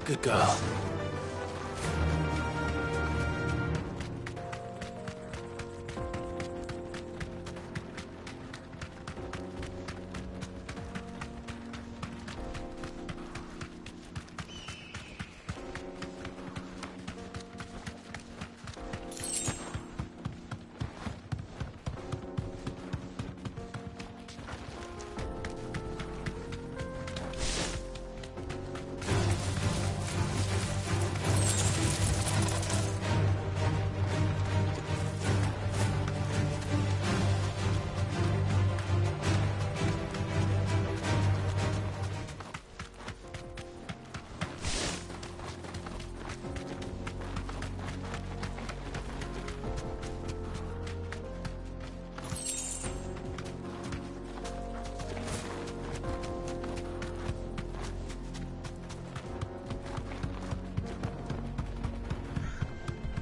Good girl.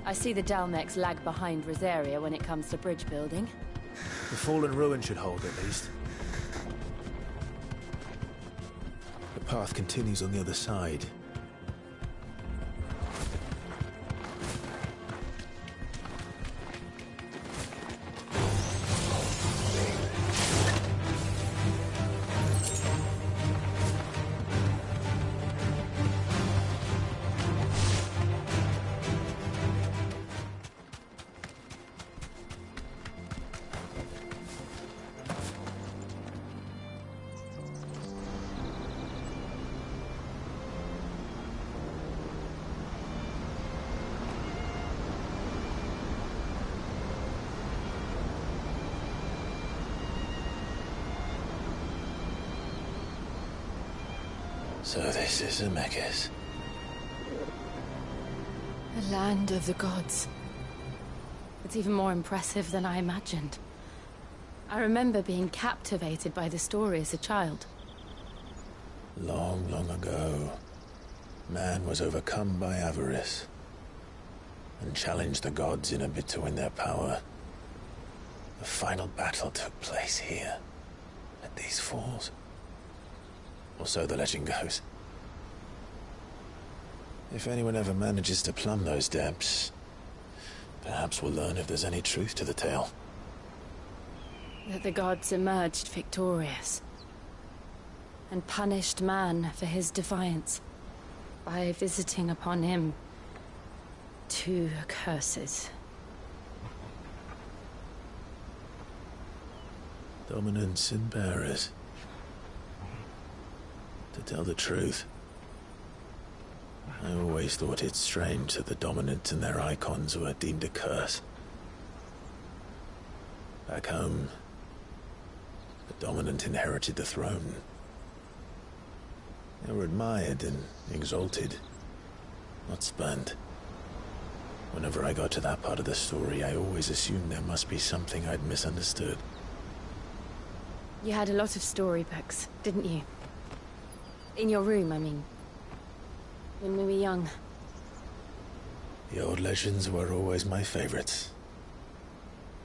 I see the Dalmex lag behind Rosaria when it comes to bridge building. The fallen ruin should hold, at least. The path continues on the other side. So this is Zemeckis. The land of the gods. It's even more impressive than I imagined. I remember being captivated by the story as a child. Long, long ago, man was overcome by avarice and challenged the gods in a bid to win their power. The final battle took place here, at these falls. Or so the legend goes. If anyone ever manages to plumb those depths, perhaps we'll learn if there's any truth to the tale. That the gods emerged victorious and punished man for his defiance by visiting upon him 2 curses. Dominants and bearers. To tell the truth, I always thought it strange that the dominant and their icons were deemed a curse. Back home, the dominant inherited the throne. They were admired and exalted, not spurned. Whenever I got to that part of the story, I always assumed there must be something I'd misunderstood. You had a lot of storybooks, didn't you? In your room, I mean. When we were young. The old legends were always my favorites.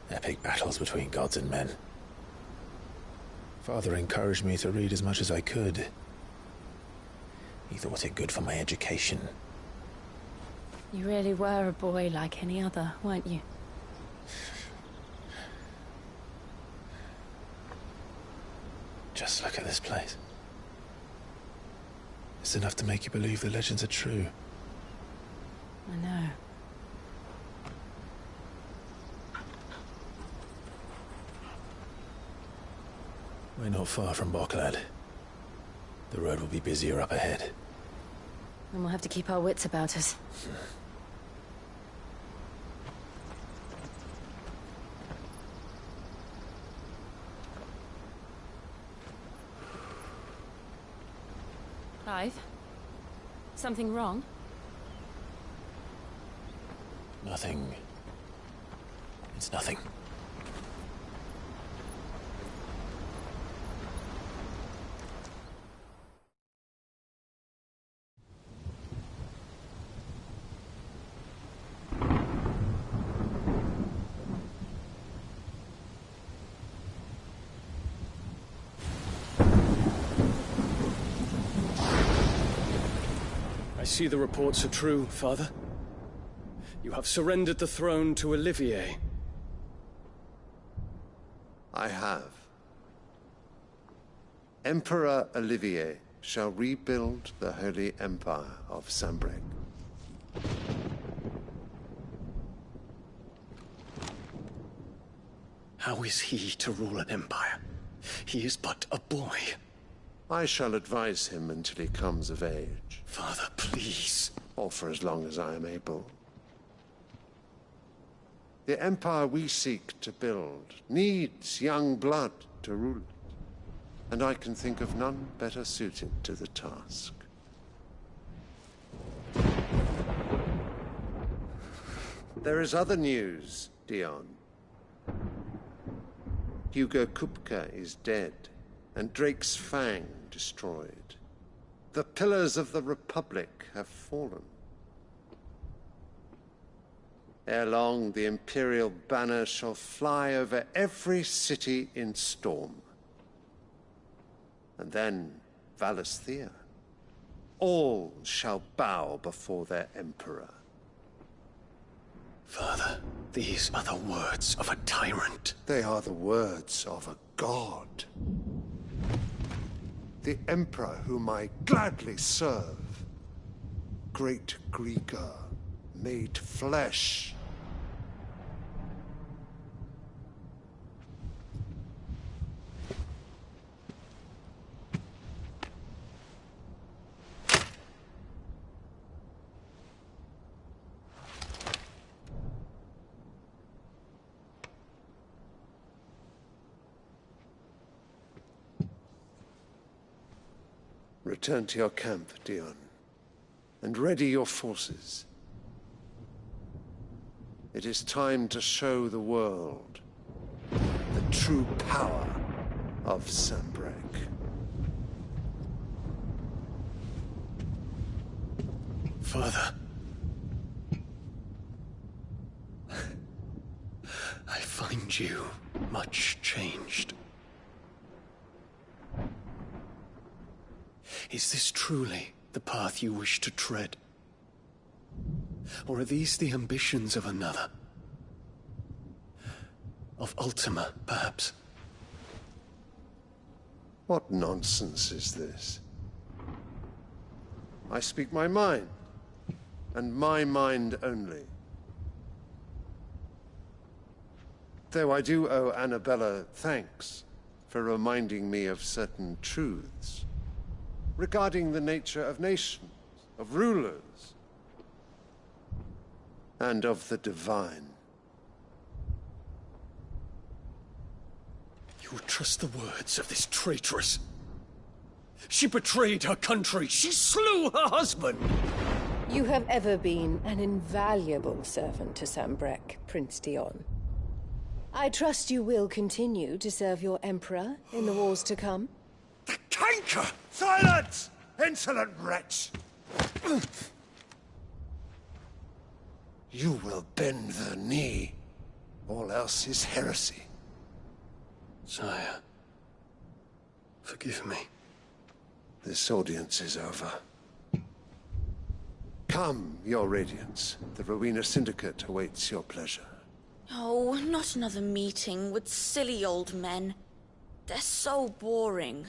Epic battles between gods and men. Father encouraged me to read as much as I could. He thought it good for my education. You really were a boy like any other, weren't you? Just look at this place. It's enough to make you believe the legends are true. I know. We're not far from Boklad. The road will be busier up ahead. And we'll have to keep our wits about us. Clive? Something wrong? Nothing. It's nothing. see the reports are true, Father. You have surrendered the throne to Olivier. I have. Emperor Olivier shall rebuild the Holy Empire of Sanbreque. How is he to rule an empire? He is but a boy. I shall advise him until he comes of age. Father, please. Or for as long as I am able. The empire we seek to build needs young blood to rule it. And I can think of none better suited to the task. There is other news, Dion. Hugo Kupka is dead, and Drake's Fang destroyed. The pillars of the Republic have fallen. Ere long, the Imperial banner shall fly over every city in Storm. And then Valisthea. All shall bow before their Emperor. Father, these are the words of a tyrant. They are the words of a god. The Emperor whom I gladly serve. Great Greeker, made flesh. Return to your camp, Dion, and ready your forces. It is time to show the world the true power of Sanbreque. Father. I find you much changed. Is this truly the path you wish to tread? Or are these the ambitions of another? Of Ultima, perhaps? What nonsense is this? I speak my mind, and my mind only. Though I do owe Annabella thanks for reminding me of certain truths regarding the nature of nations, of rulers, and of the divine. You would trust the words of this traitress? She betrayed her country. She slew her husband. You have ever been an invaluable servant to Sanbreque, Prince Dion. I trust you will continue to serve your Emperor in the wars to come. The canker! Silence! Insolent wretch! You will bend the knee. All else is heresy. Sire, forgive me. This audience is over. Come, your Radiance. The Rowena Syndicate awaits your pleasure. Oh, not another meeting with silly old men. They're so boring.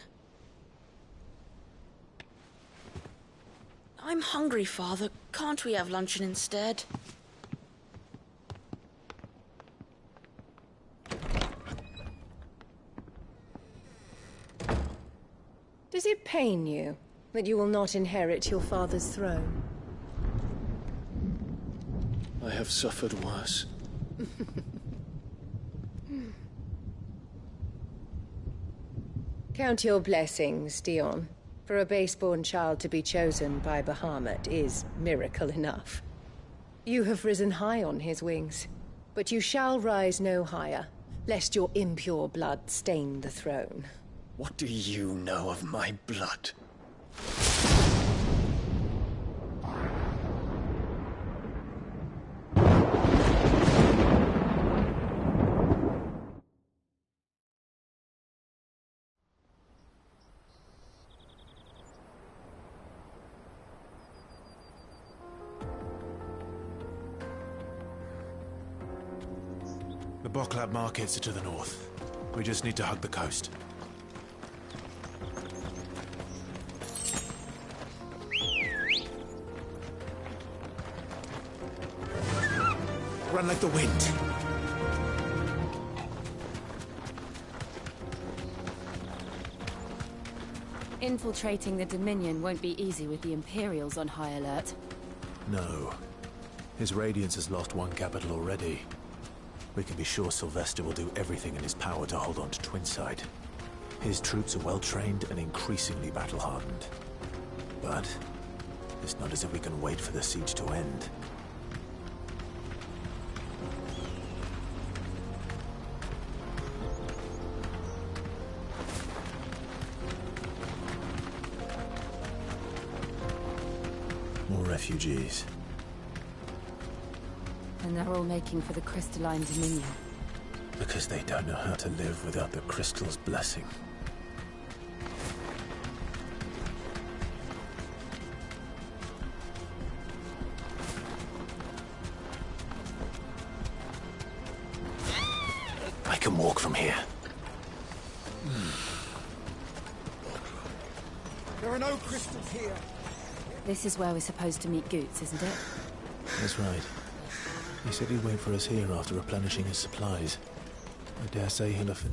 I'm hungry, Father. Can't we have luncheon instead? Does it pain you that you will not inherit your father's throne? I have suffered worse. Count your blessings, Dion. For a base-born child to be chosen by Bahamut is miracle enough. You have risen high on his wings, but you shall rise no higher, lest your impure blood stain the throne. What do you know of my blood? The Boklab markets are to the north. We just need to hug the coast. Run like the wind. Infiltrating the Dominion won't be easy with the Imperials on high alert. No. His Radiance has lost one capital already. We can be sure Sylvester will do everything in his power to hold on to Twinside. His troops are well-trained and increasingly battle-hardened. But it's not as if we can wait for the siege to end. More refugees. And they're all making for the Crystalline Dominion. Because they don't know how to live without the Crystal's blessing. I can walk from here. There are no crystals here. This is where we're supposed to meet Goots, isn't it? That's right. He said he'd wait for us here after replenishing his supplies. I dare say he'll have...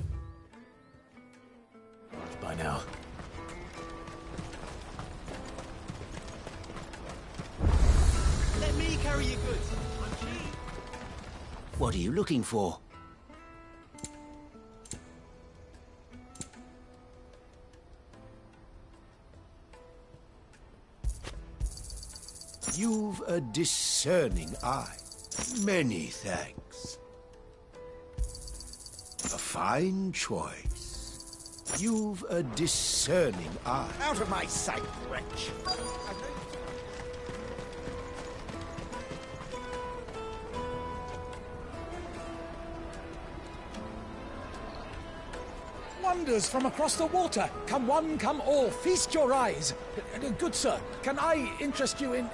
by now. Let me carry your goods. I'm cheap. What are you looking for? You've a discerning eye. Many thanks. A fine choice. You've a discerning eye. Out of my sight, wretch. Wonders from across the water. Come one, come all. Feast your eyes. Good sir, can I interest you in...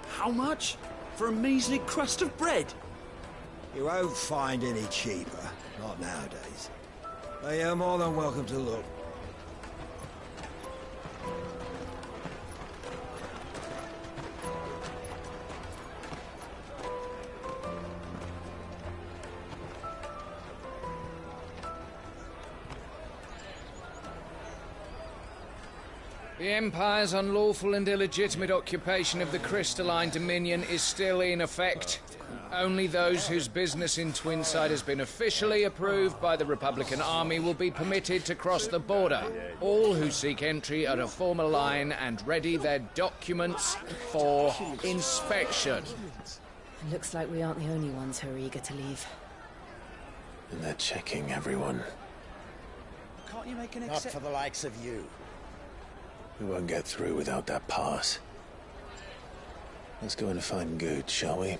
How much? For a measly crust of bread? You won't find any cheaper. Not nowadays. But you're more than welcome to look. The Empire's unlawful and illegitimate occupation of the Crystalline Dominion is still in effect. Only those whose business in Twinside has been officially approved by the Republican Army will be permitted to cross the border. All who seek entry are to form a line and ready their documents for inspection. It looks like we aren't the only ones who are eager to leave. And they're checking everyone. Can't you make an exception? Not for the likes of you. We won't get through without that pass. Let's go and find Good, shall we?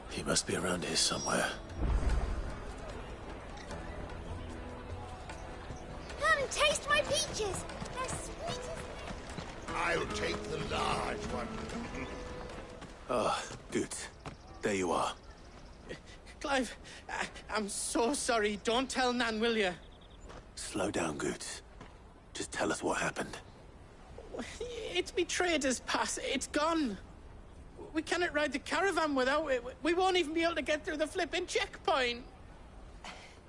He must be around here somewhere. Come and taste my peaches. They're sweet as... I'll take the large one. Ah, Good. There you are. Clive, I'm so sorry. Don't tell Nan, will you? Slow down, Good. Just tell us what happened. It's me trader's pass. It's gone. We cannot ride the caravan without it. We won't even be able to get through the flipping checkpoint.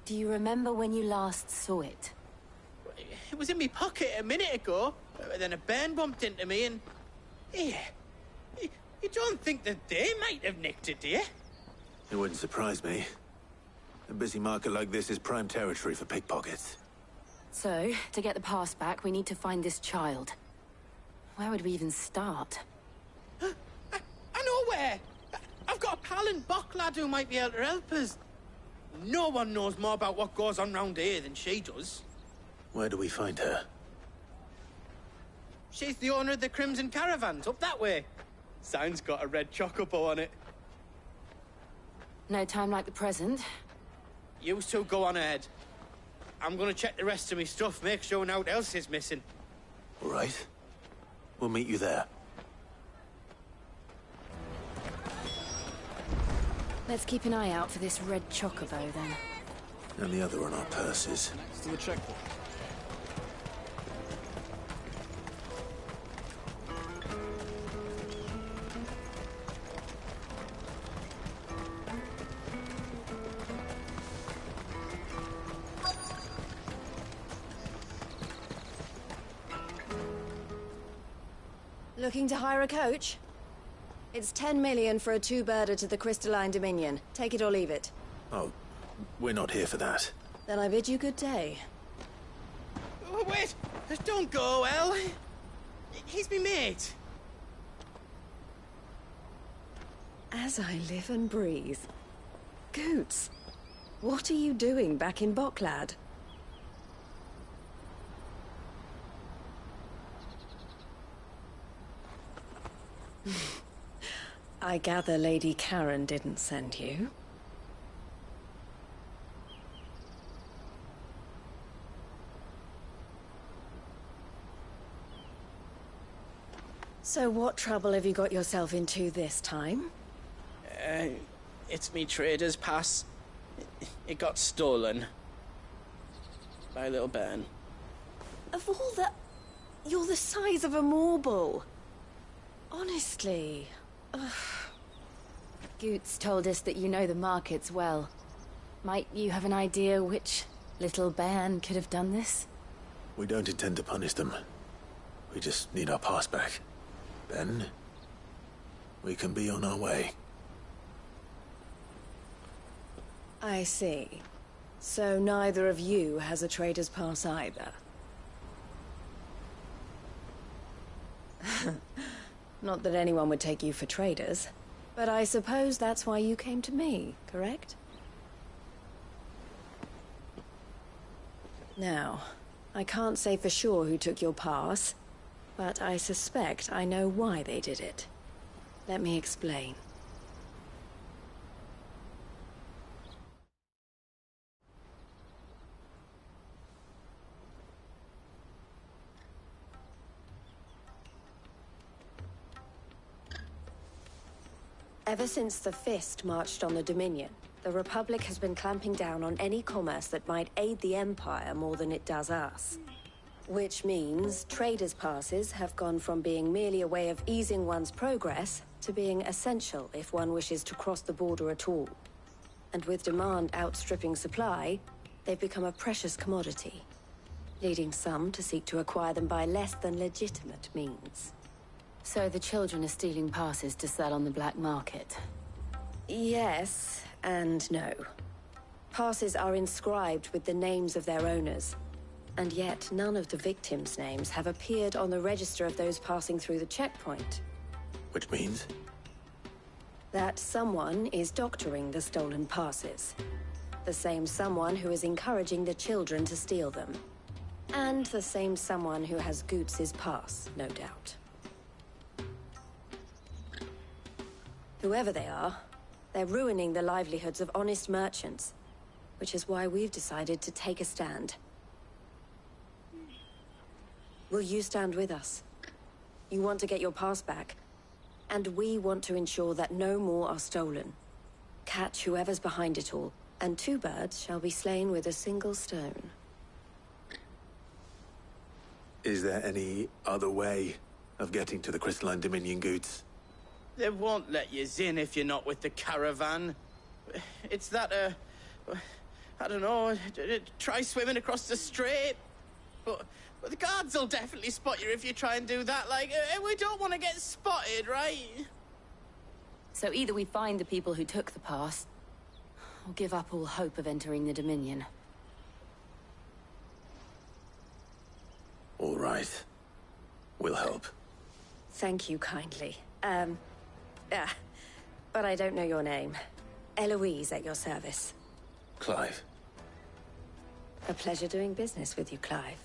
Do you remember when you last saw it? It was in my pocket a minute ago. Then a bairn bumped into me and... Yeah. You don't think that they might have nicked it, do you? It wouldn't surprise me. A busy market like this is prime territory for pickpockets. So, to get the pass back, we need to find this child. Where would we even start? I know where! I've got a pal in Bok lad who might be able to help us. No one knows more about what goes on round here than she does. Where do we find her? She's the owner of the Crimson Caravans, up that way. Sign's got a red chocobo on it. No time like the present. You two go on ahead. I'm gonna check the rest of my stuff, make sure nothing else is missing. All right. We'll meet you there. Let's keep an eye out for this red chocobo, then. And the other on our purses. Next to the checkpoint. Looking to hire a coach? It's 10 million for a two-birder to the Crystalline Dominion. Take it or leave it. Oh, we're not here for that. Then I bid you good day. Oh, wait! Don't go, El. He's me mate. As I live and breathe. Goots, what are you doing back in Bocklad? I gather Lady Karen didn't send you. So what trouble have you got yourself into this time? It's me trader's pass. It got stolen. By little Ben. Of all the... You're the size of a marble. Honestly. Ugh. Goots told us that you know the markets well. Might you have an idea which little bairn could have done this? We don't intend to punish them. We just need our pass back. Then, we can be on our way. I see. So neither of you has a trader's pass either. Not that anyone would take you for traders, but I suppose that's why you came to me, correct? Now, I can't say for sure who took your pass, but I suspect I know why they did it. Let me explain. Ever since the Fist marched on the Dominion, the Republic has been clamping down on any commerce that might aid the Empire more than it does us. Which means traders' passes have gone from being merely a way of easing one's progress to being essential if one wishes to cross the border at all. And with demand outstripping supply, they've become a precious commodity, leading some to seek to acquire them by less than legitimate means. So the children are stealing passes to sell on the black market? Yes, and no. Passes are inscribed with the names of their owners, and yet none of the victims' names have appeared on the register of those passing through the checkpoint. Which means? That someone is doctoring the stolen passes. The same someone who is encouraging the children to steal them. And the same someone who has Goots's pass, no doubt. Whoever they are, they're ruining the livelihoods of honest merchants, which is why we've decided to take a stand. Will you stand with us? You want to get your pass back, and we want to ensure that no more are stolen. Catch whoever's behind it all, and two birds shall be slain with a single stone. Is there any other way of getting to the Crystalline Dominion, Goots? They won't let you in if you're not with the caravan. It's that, I don't know, try swimming across the strait. But the guards will definitely spot you if you try and do that. Like, we don't want to get spotted, right? So either we find the people who took the pass, or give up all hope of entering the Dominion. All right. We'll help. Thank you kindly. But I don't know your name. Eloise at your service. Clive. A pleasure doing business with you, Clive.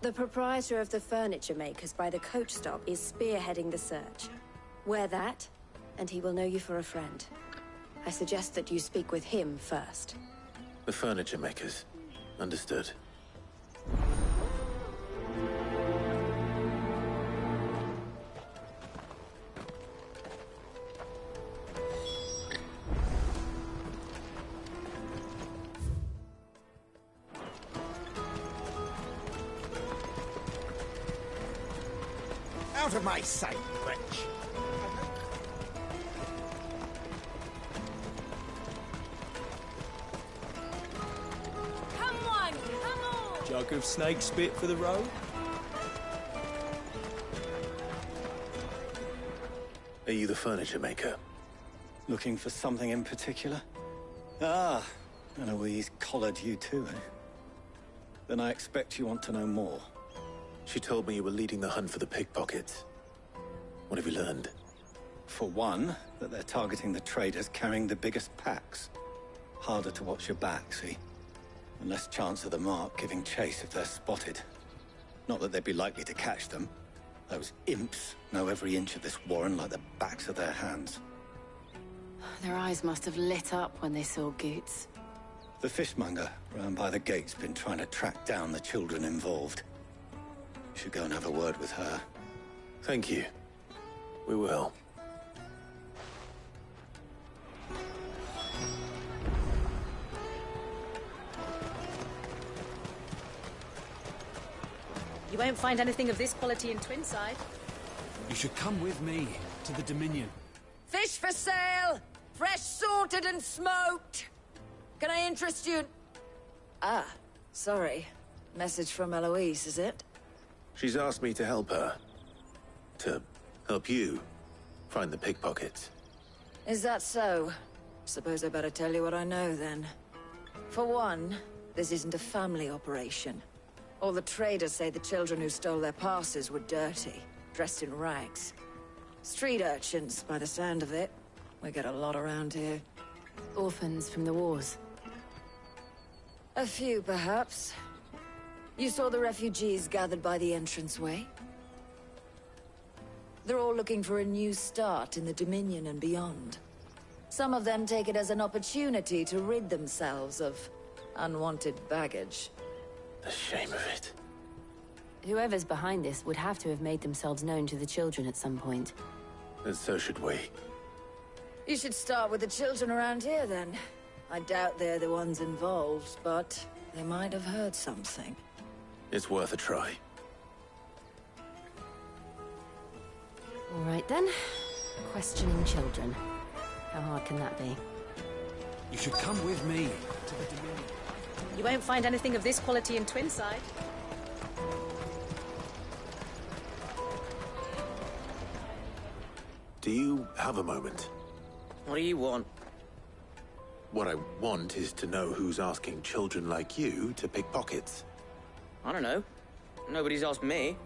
The proprietor of the furniture makers by the coach stop is spearheading the search. Wear that, and he will know you for a friend. I suggest that you speak with him first. The furniture makers. Understood. Out of my sight, wretch! Come on, come on! Jug of snake spit for the road? Are you the furniture maker? Looking for something in particular? Ah, Eloise collared you too, eh? Then I expect you want to know more. She told me you were leading the hunt for the pickpockets. What have you learned? For one, that they're targeting the traders carrying the biggest packs. Harder to watch your back, see? And less chance of the mark giving chase if they're spotted. Not that they'd be likely to catch them. Those imps know every inch of this warren like the backs of their hands. Their eyes must have lit up when they saw Goots. The fishmonger round by the gate's been trying to track down the children involved. You should go and have a word with her. Thank you. We will. You won't find anything of this quality in Twinside. You should come with me to the Dominion. Fish for sale! Fresh salted and smoked! Can I interest you in... Ah, sorry. Message from Eloise, is it? She's asked me to help her. To help you find the pickpockets. Is that so? Suppose I better tell you what I know, then. For one, this isn't a family operation. All the traders say the children who stole their passes were dirty, dressed in rags. Street urchins, by the sound of it. We get a lot around here. Orphans from the wars. A few, perhaps. You saw the refugees gathered by the entranceway? They're all looking for a new start in the Dominion and beyond. Some of them take it as an opportunity to rid themselves of unwanted baggage. The shame of it. Whoever's behind this would have to have made themselves known to the children at some point. And so should we. You should start with the children around here, then. I doubt they're the ones involved, but they might have heard something. It's worth a try. All right, then. Questioning children. How hard can that be? You should come with me to the Dominion. You won't find anything of this quality in Twinside. Do you have a moment? What do you want? What I want is to know who's asking children like you to pick pockets. I don't know. Nobody's asked me.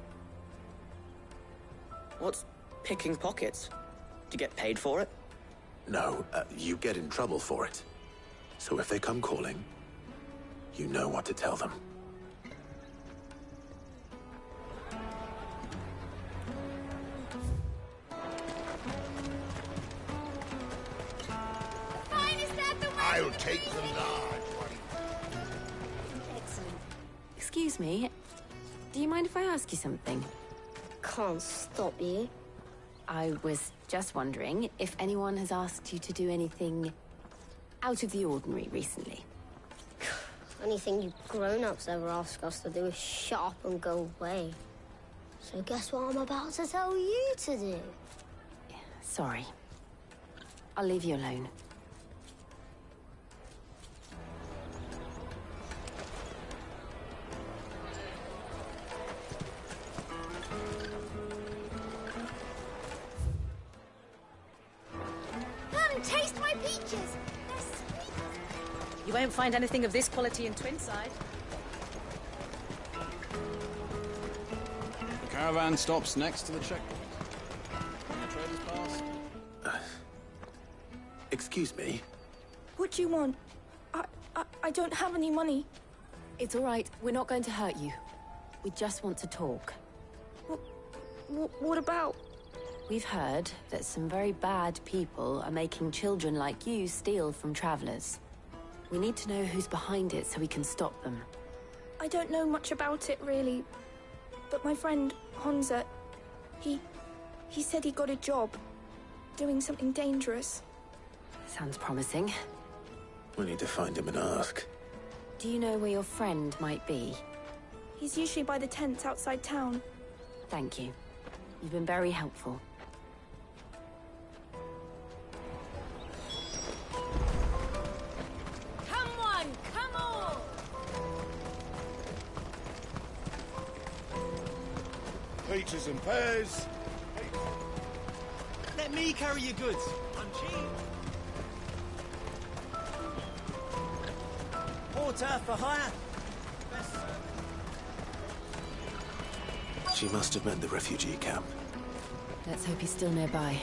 What's picking pockets? Do you get paid for it? No, you get in trouble for it. So if they come calling, you know what to tell them. I'll take the large one. Excellent. Excuse me. Do you mind if I ask you something? Can't stop you. I was just wondering if anyone has asked you to do anything out of the ordinary recently. Anything you grown-ups ever ask us to do is shut up and go away. So guess what I'm about to tell you to do? Sorry. I'll leave you alone. Come, taste my peaches! They're sweet. You won't find anything of this quality in Twinside. The caravan stops next to the checkpoint. Can the traders pass? Excuse me? What do you want? I don't have any money. It's all right. We're not going to hurt you. We just want to talk. What about? We've heard that some very bad people are making children like you steal from travelers. We need to know who's behind it so we can stop them. I don't know much about it, really. But my friend, Honza, he said he got a job. Doing something dangerous. Sounds promising. We need to find him and ask. Do you know where your friend might be? He's usually by the tents outside town. Thank you. You've been very helpful. Come on, come on! Peaches and pears. Let me carry your goods. I'm cheap. Porter for hire. She must have meant the refugee camp. Let's hope he's still nearby.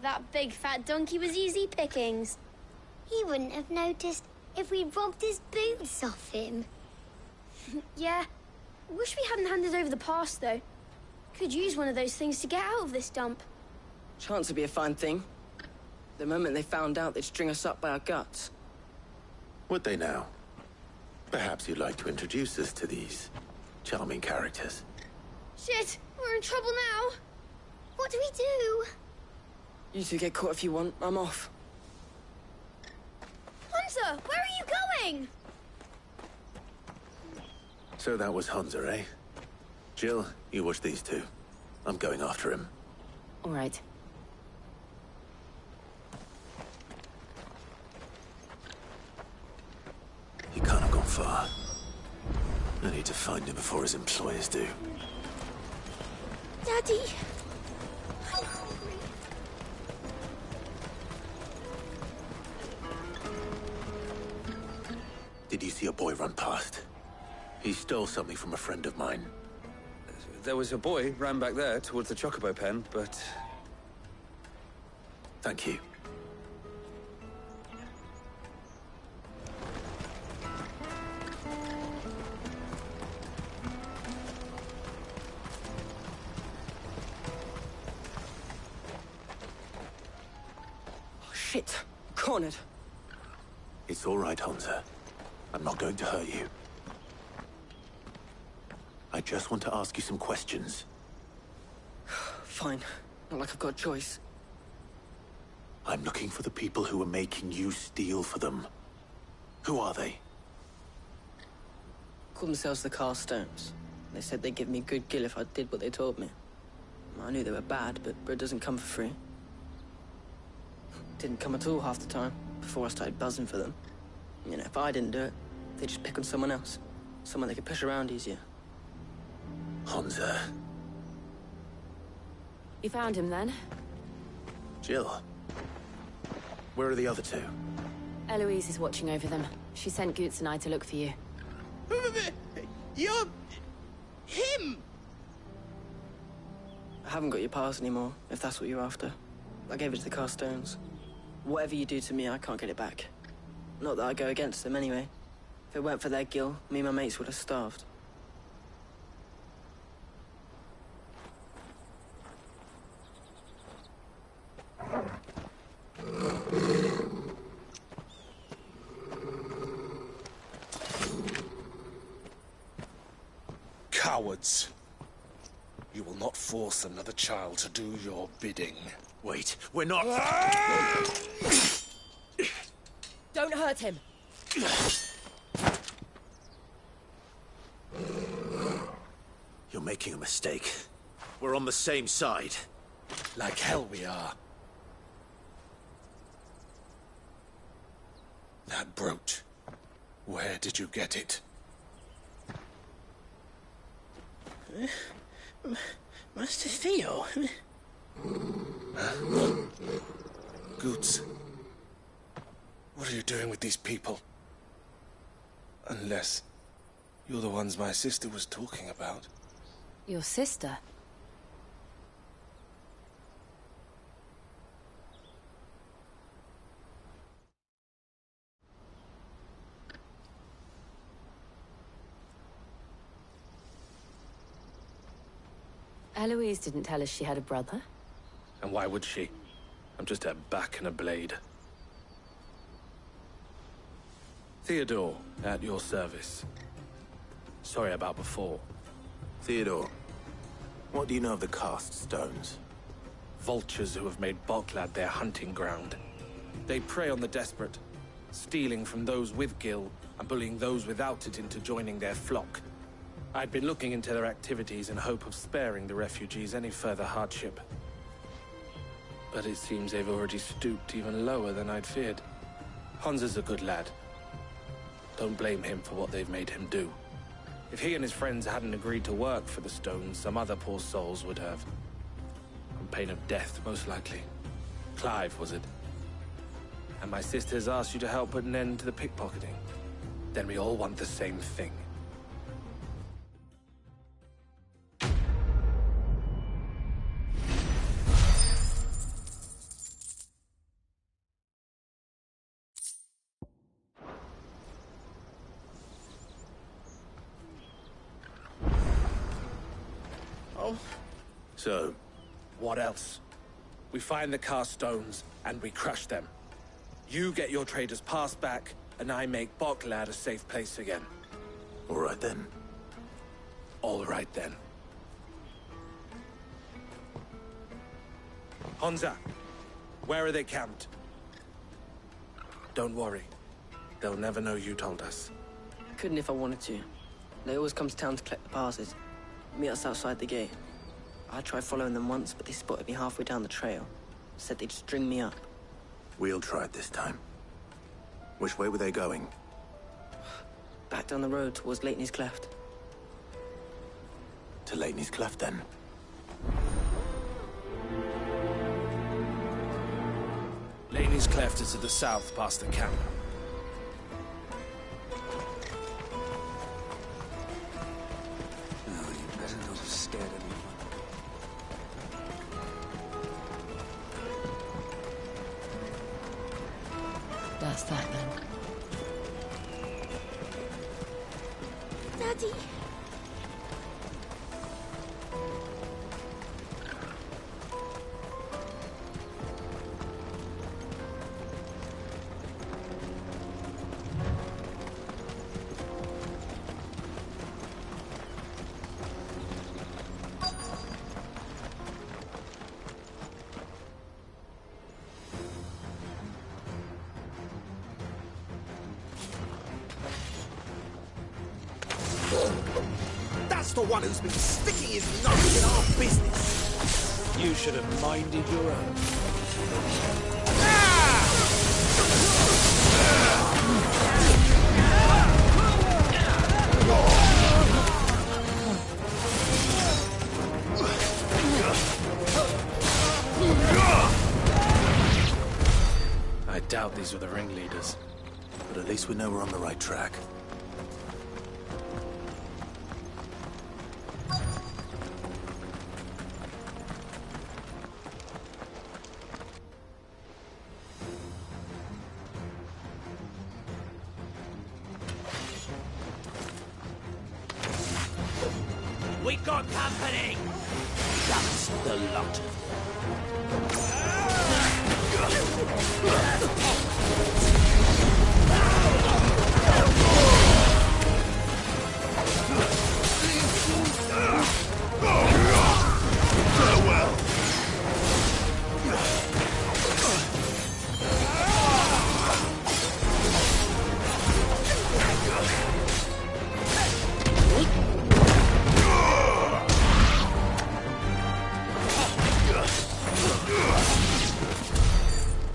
That big fat donkey was easy pickings. He wouldn't have noticed if we'd robbed his boots off him. Yeah. Wish we hadn't handed over the pass, though. Could use one of those things to get out of this dump. Chance would be a fine thing. The moment they found out, they'd string us up by our guts. Would they now? Perhaps you'd like to introduce us to these charming characters. Shit, we're in trouble now. What do we do? You two get caught if you want. I'm off. Hunter, where are you going? So that was Hunter, eh? Jill, you watch these two. I'm going after him. All right. He can't have gone far. I need to find him before his employers do. Daddy. I'm hungry. Did you see a boy run past? He stole something from a friend of mine. There was a boy ran back there towards the chocobo pen, but... Thank you. Oh, shit. Cornered. It's all right, Hunter. I'm not going to hurt you. I just want to ask you some questions. Fine. Not like I've got a choice. I'm looking for the people who are making you steal for them. Who are they? Call themselves the Carstones. They said they'd give me good gill if I did what they told me. I knew they were bad, but bread doesn't come for free. Didn't come at all half the time, before I started buzzing for them. You know, if I didn't do it, they'd just pick on someone else. Someone they could push around easier. Hunter. You found him then? Jill. Where are the other two? Eloise is watching over them. She sent Goots and I to look for you. You're... him! I haven't got your pass anymore, if that's what you're after. I gave it to the Carstones. Whatever you do to me, I can't get it back. Not that I go against them anyway. If it weren't for their gill, me and my mates would have starved. Cowards. You will not force another child to do your bidding. Wait, we're not... Don't hurt him. You're making a mistake. We're on the same side. Like hell we are. That brooch. Where did you get it? Master Theo? Goots. What are you doing with these people? Unless you're the ones my sister was talking about. Your sister? Eloise didn't tell us she had a brother. And why would she? I'm just a back and a blade. Theodore, at your service. Sorry about before. Theodore, what do you know of the cast stones? Vultures who have made Boklad their hunting ground. They prey on the desperate, stealing from those with gil and bullying those without it into joining their flock. I'd been looking into their activities in hope of sparing the refugees any further hardship. But it seems they've already stooped even lower than I'd feared. Hans is a good lad. Don't blame him for what they've made him do. If he and his friends hadn't agreed to work for the stones, some other poor souls would have. On pain of death, most likely. Clive, was it? And my sisters asked you to help put an end to the pickpocketing. Then we all want the same thing. So, what else? We find the cast stones, and we crush them. You get your trader's pass back, and I make Boklad a safe place again. all right then. All right then. Honza, where are they camped? Don't worry. They'll never know you told us. Couldn't if I wanted to. They always come to town to collect the passes. Meet us outside the gate. I tried following them once, but they spotted me halfway down the trail. Said they'd string me up. We'll try it this time. Which way were they going? Back down the road towards Leitney's Cleft. To Leitney's Cleft, then. Leitney's Cleft is to the south, past the camp. No, you better not have scared anyone. That's that, then. Daddy! That's the one who's been sticking his nose in our business. You should have minded your own. I doubt these were the ringleaders. But at least we know we're on the right track. We got company! That's the lot.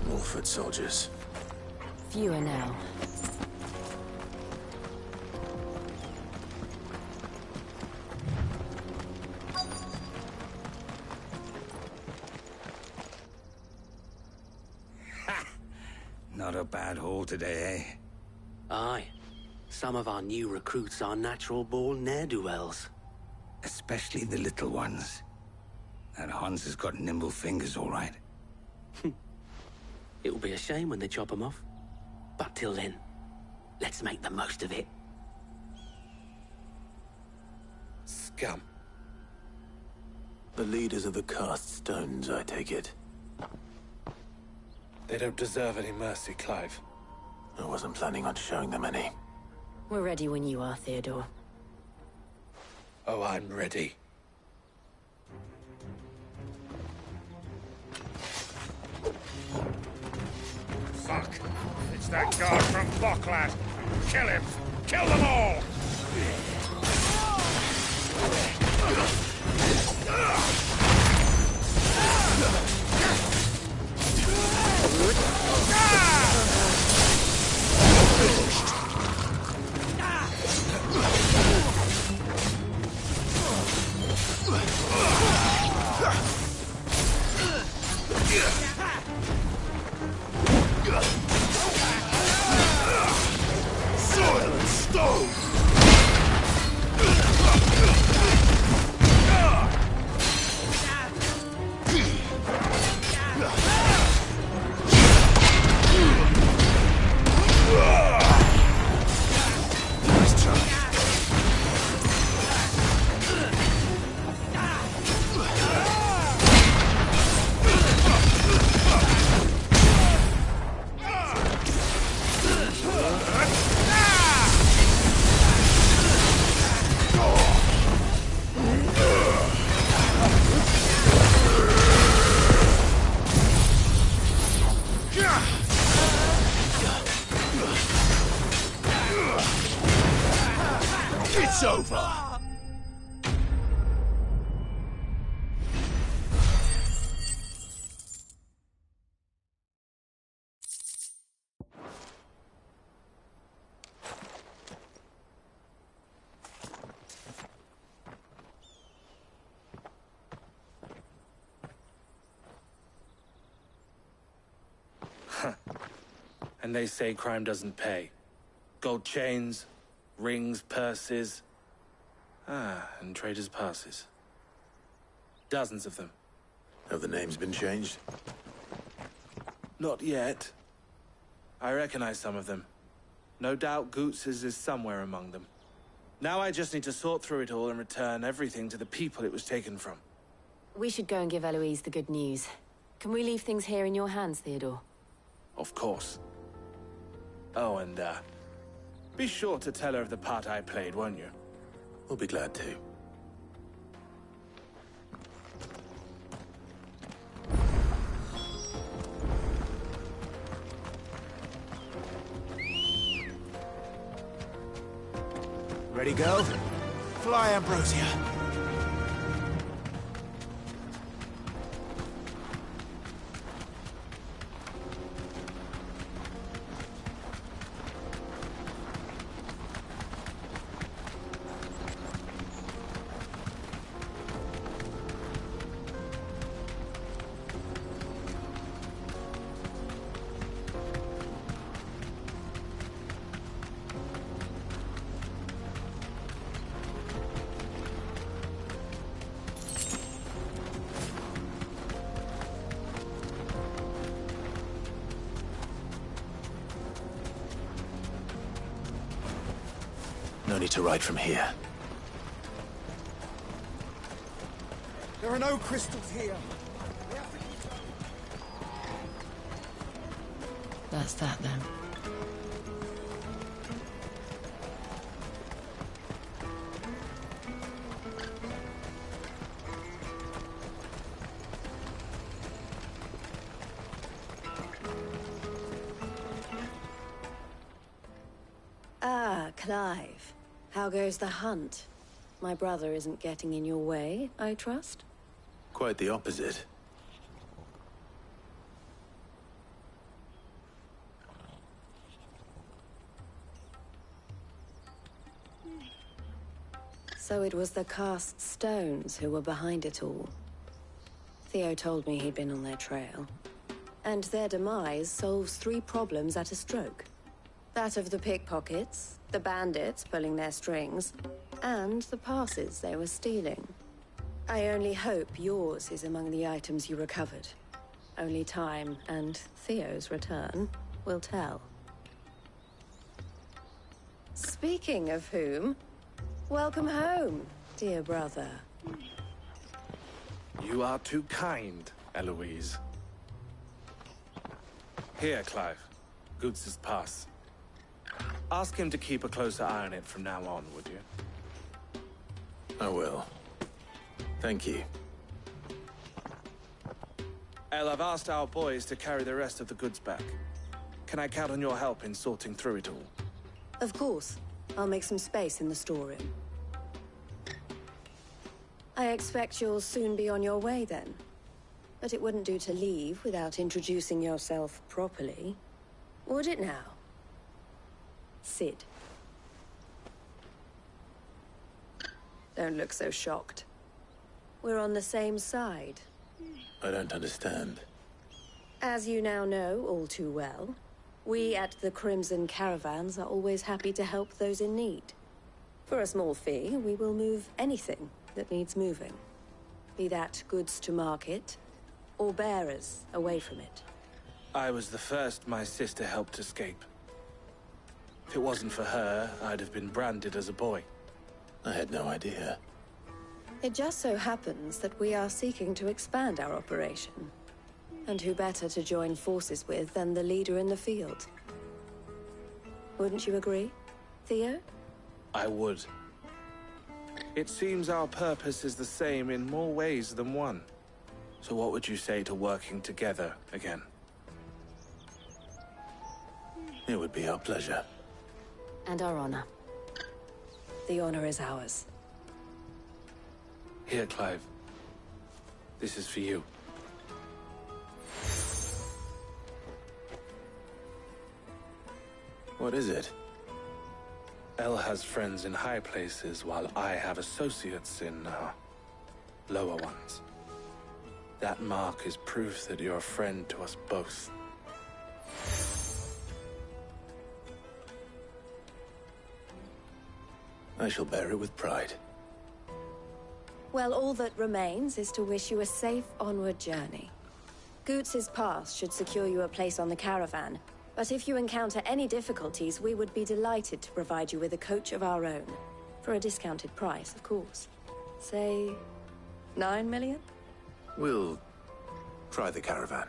More foot soldiers. Fewer now. Not a bad haul today, eh? Aye. Some of our new recruits are natural-born ne'er-do-wells. Especially the little ones. That Hans has got nimble fingers, all right. It'll be a shame when they chop them off. But till then, let's make the most of it. Scum. The leaders of the cast stones, I take it. They don't deserve any mercy, Clive. I wasn't planning on showing them any. We're ready when you are, Theodore. Oh, I'm ready. Fuck! It's that guard from Bocklad! Kill him! Kill them all! Sword and stone! It's over! And they say crime doesn't pay. Gold chains, rings, purses. And traders' passes. Dozens of them. Have the names been changed? Not yet. I recognize some of them. No doubt Goots's is somewhere among them. Now I just need to sort through it all and return everything to the people it was taken from. We should go and give Eloise the good news. Can we leave things here in your hands, Theodore? Of course. Oh, and, be sure to tell her of the part I played, won't you? We'll be glad to. Ready, go? Fly, Ambrosia. No need to ride from here. There are no crystals here. That's that then. Ah, Clive. How goes the hunt? My brother isn't getting in your way, I trust? Quite the opposite. So it was the cast stones who were behind it all. Theo told me he'd been on their trail. And their demise solves 3 problems at a stroke. That of the pickpockets, the bandits pulling their strings, and the passes they were stealing. I only hope yours is among the items you recovered. Only time and Theo's return will tell. Speaking of whom, welcome home, dear brother. You are too kind, Eloise. Here, Clive. Goots' pass. Ask him to keep a closer eye on it from now on, would you? I will. Thank you. El, I've asked our boys to carry the rest of the goods back. Can I count on your help in sorting through it all? Of course. I'll make some space in the storeroom. I expect you'll soon be on your way then. But it wouldn't do to leave without introducing yourself properly. Would it now? Sid. Don't look so shocked. We're on the same side. I don't understand. As you now know all too well, we at the Crimson Caravans are always happy to help those in need. For a small fee, we will move anything that needs moving. Be that goods to market, or bearers away from it. I was the first my sister helped escape. If it wasn't for her, I'd have been branded as a boy. I had no idea. It just so happens that we are seeking to expand our operation. And who better to join forces with than the leader in the field? Wouldn't you agree, Theo? I would. It seems our purpose is the same in more ways than one. So what would you say to working together again? It would be our pleasure. And our honor. The honor is ours. Here, Clive. This is for you. What is it? El has friends in high places, while I have associates in, lower ones. That mark is proof that you're a friend to us both. I shall bear it with pride. Well, all that remains is to wish you a safe onward journey. Goots' pass should secure you a place on the caravan, but if you encounter any difficulties, we would be delighted to provide you with a coach of our own. For a discounted price, of course. Say, 9 million? We'll try the caravan.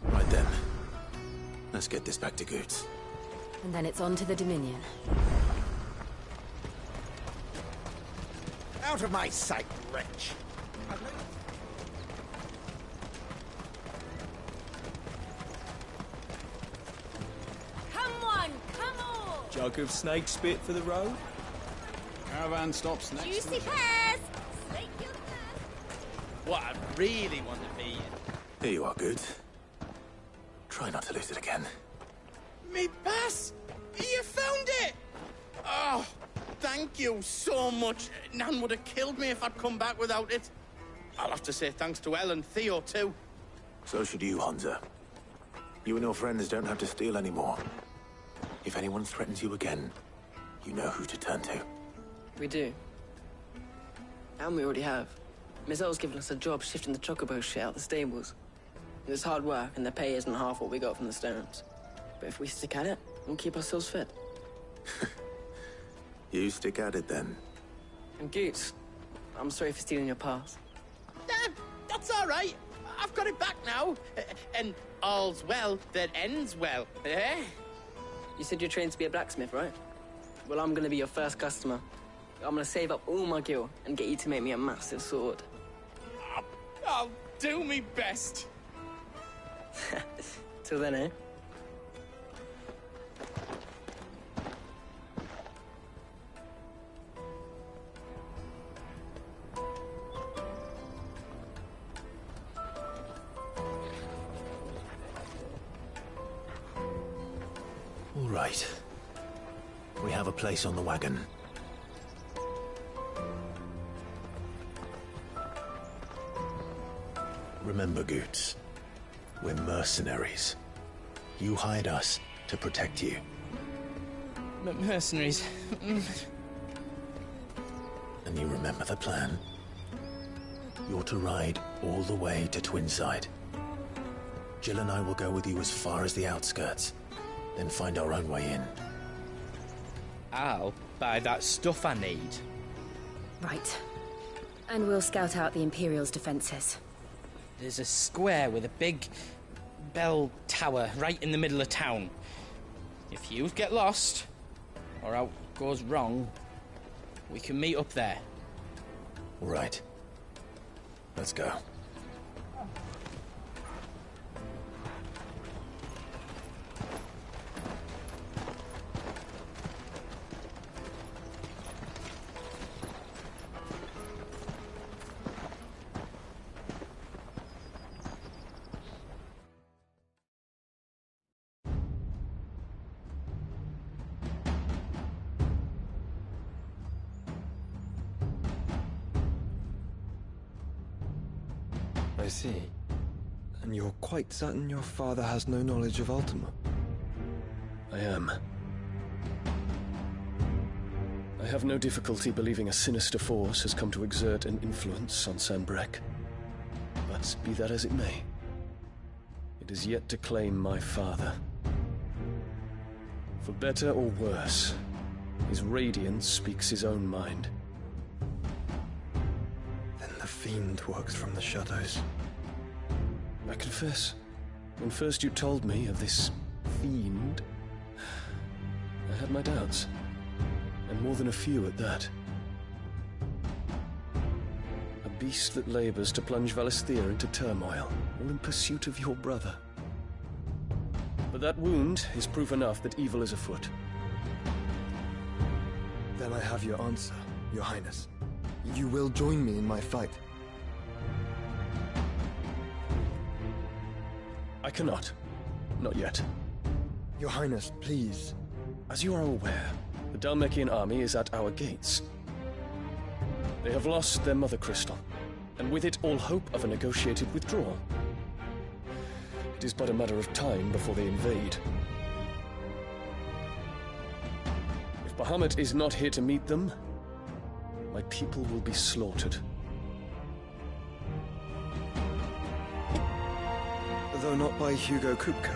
Right then. Let's get this back to Goots. And then it's on to the Dominion. Out of my sight, wretch! Come on, come on! Jug of snake spit for the road? Caravan stops next. Juicy pears! Snake killed the What I really want to be in. Here you are, Goots. Try not to lose it again. Me pass! You found it! Oh, thank you so much. Nan would have killed me if I'd come back without it. I'll have to say thanks to Elle and Theo, too. So should you, Hansa. You and your friends don't have to steal anymore. If anyone threatens you again, you know who to turn to. We do. And we already have. Mizelle's given us a job shifting the chocobo shit out the stables. It's hard work, and the pay isn't half what we got from the stones. But if we stick at it, we'll keep ourselves fit. You stick at it, then. And Goots, I'm sorry for stealing your pass. That's all right. I've got it back now. And all's well that ends well, eh? You said you're trained to be a blacksmith, right? Well, I'm gonna be your first customer. I'm gonna save up all my gil and get you to make me a massive sword. I'll do me best. Till then, eh? All right. We have a place on the wagon. Remember, Goots, we're mercenaries. You hired us to protect you. Mercenaries. And you remember the plan? You're to ride all the way to Twinside. Jill and I will go with you as far as the outskirts, then find our own way in. I'll buy that stuff I need. Right. And we'll scout out the Imperial's defenses. There's a square with a big bell tower right in the middle of town. If you get lost, or out goes wrong, we can meet up there. Right. Let's go. I see. And you're quite certain your father has no knowledge of Ultima? I am. I have no difficulty believing a sinister force has come to exert an influence on Sanbreque. But be that as it may, it is yet to claim my father. For better or worse, his radiance speaks his own mind. Then the fiend works from the shadows. I confess, when first you told me of this fiend, I had my doubts, and more than a few at that. A beast that labors to plunge Valisthea into turmoil, all in pursuit of your brother. But that wound is proof enough that evil is afoot. Then I have your answer, Your Highness. You will join me in my fight. I cannot. Not yet. Your Highness, please. As you are aware, the Dhalmekian army is at our gates. They have lost their mother crystal, and with it all hope of a negotiated withdrawal. It is but a matter of time before they invade. If Bahamut is not here to meet them, my people will be slaughtered. Though not by Hugo Kupka,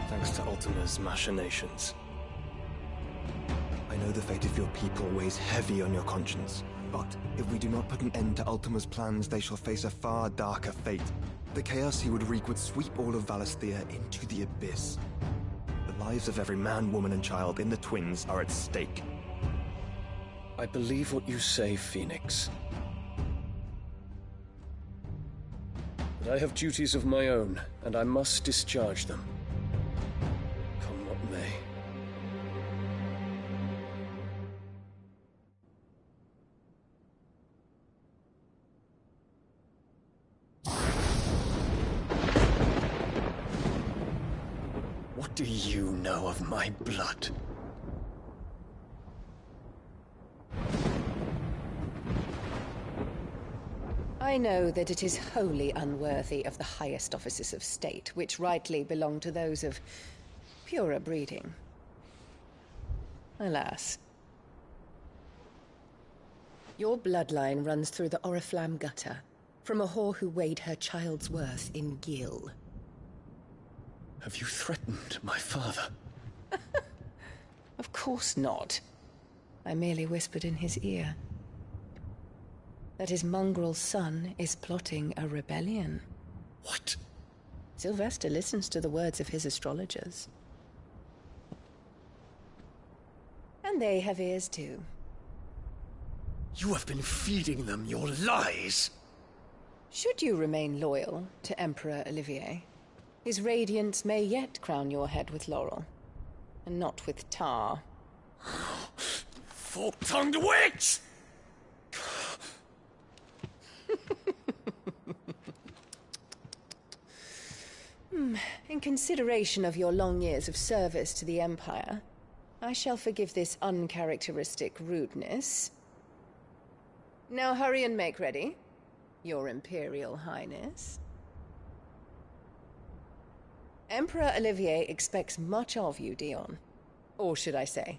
thanks to Ultima's machinations. I know the fate of your people weighs heavy on your conscience, but if we do not put an end to Ultima's plans, they shall face a far darker fate. The chaos he would wreak would sweep all of Valisthea into the abyss. The lives of every man, woman, and child in the Twins are at stake. I believe what you say, Phoenix. But I have duties of my own, and I must discharge them. Come what may. What do you know of my blood? I know that it is wholly unworthy of the highest offices of state, which rightly belong to those of purer breeding. Alas. Your bloodline runs through the Oriflamme gutter, from a whore who weighed her child's worth in gil. Have you threatened my father? Of course not. I merely whispered in his ear that his mongrel son is plotting a rebellion. What? Sylvester listens to the words of his astrologers. And they have ears too. You have been feeding them your lies! Should you remain loyal to Emperor Olivier, his radiance may yet crown your head with laurel, and not with tar. Fork-tongued witch! In consideration of your long years of service to the Empire, I shall forgive this uncharacteristic rudeness. Now hurry and make ready, Your Imperial Highness. Emperor Olivier expects much of you, Dion. Or should I say,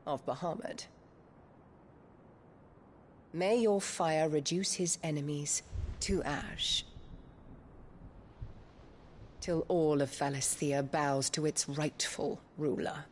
of Bahamut. May your fire reduce his enemies to ash, till all of Valisthea bows to its rightful ruler.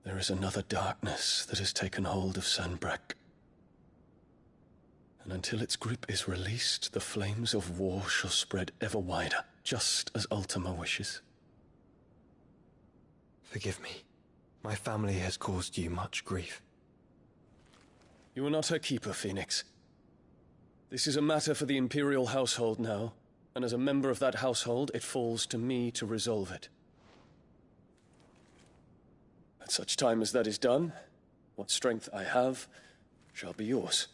There is another darkness that has taken hold of Sanbreque. And until its grip is released, the flames of war shall spread ever wider, just as Ultima wishes. Forgive me. My family has caused you much grief. You are not her keeper, Phoenix. This is a matter for the Imperial household now, and as a member of that household, it falls to me to resolve it. At such time as that is done, what strength I have shall be yours.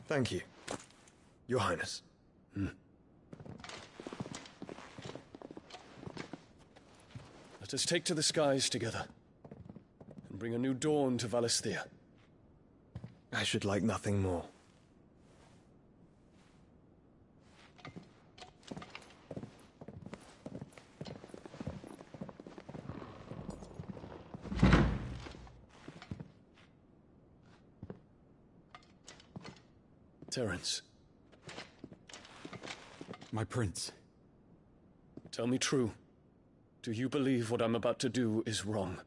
Thank you, Your Highness. Let us take to the skies together, and bring a new dawn to Valisthea. I should like nothing more. Terence. My prince. Tell me true. Do you believe what I'm about to do is wrong?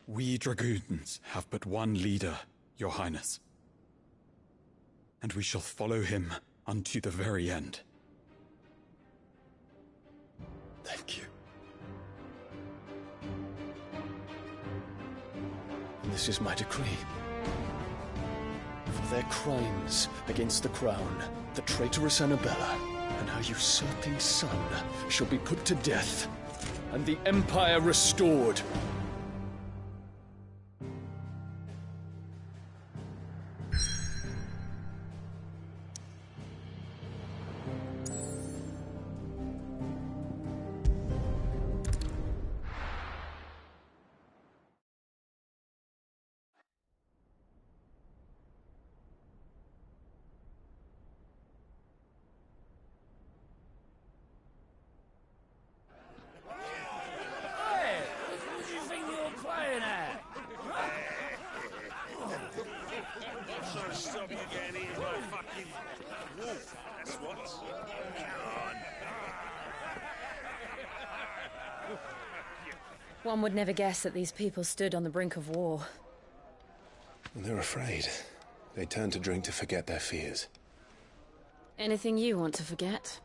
We dragoons have but one leader, Your Highness. And we shall follow him unto the very end. Thank you. And this is my decree. For their crimes against the crown, the traitorous Annabella and her usurping son shall be put to death, and the Empire restored. One would never guess that these people stood on the brink of war. They're afraid. They turn to drink to forget their fears. Anything you want to forget?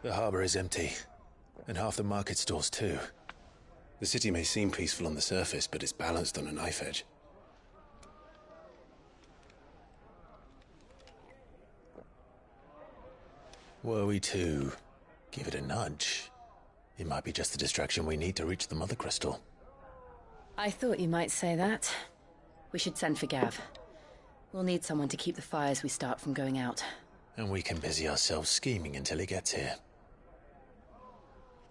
The harbor is empty, and half the market stalls too. The city may seem peaceful on the surface, but it's balanced on a knife edge. Were we to give it a nudge, it might be just the distraction we need to reach the Mother Crystal. I thought you might say that. We should send for Gav. We'll need someone to keep the fires we start from going out. And we can busy ourselves scheming until he gets here.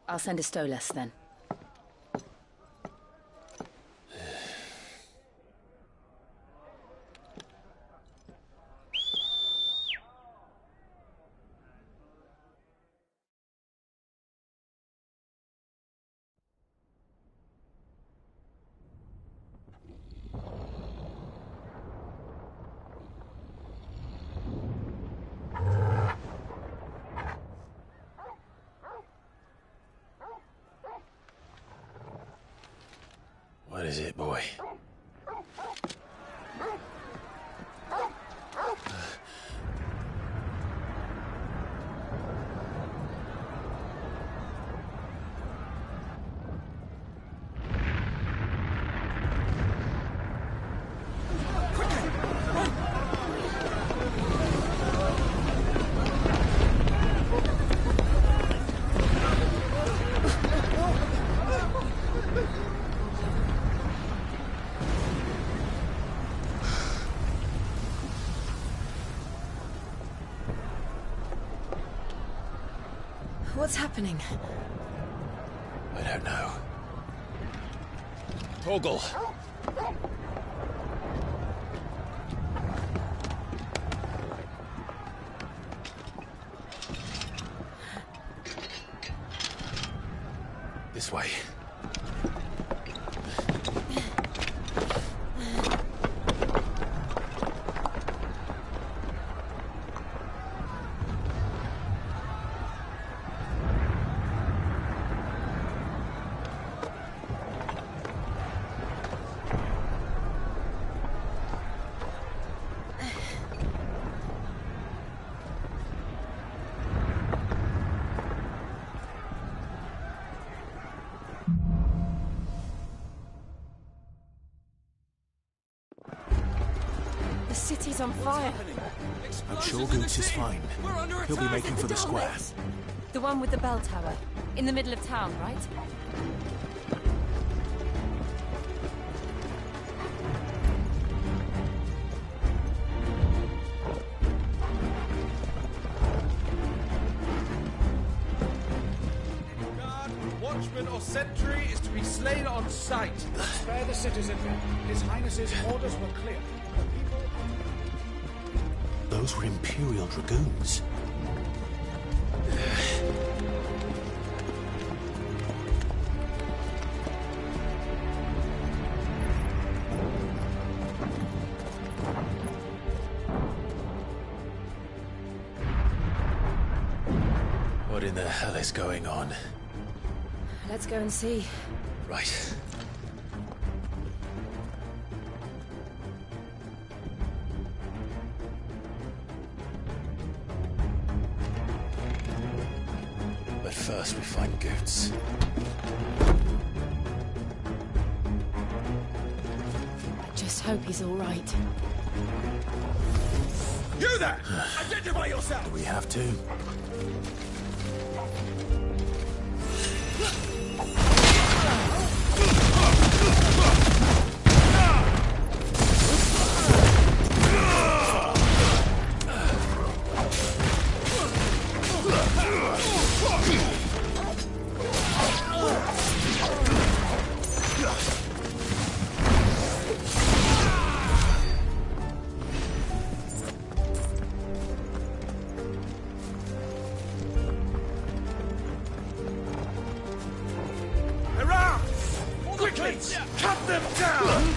I'll send a Stolas then. What is it, boy? What's happening? I don't know. Torgal! This way. The city's on fire. I'm sure Goots is fine. He'll be making for the square. The one with the bell tower. In the middle of town, right? Watchman or sentry is to be slain on sight. Spare the citizen. His Highness's orders were clear. Those were Imperial Dragoons. What in the hell is going on? Let's go and see. Right. But first we find Goots. I just hope he's all right. You there! Identify yourself! Do we have to? Cut them down!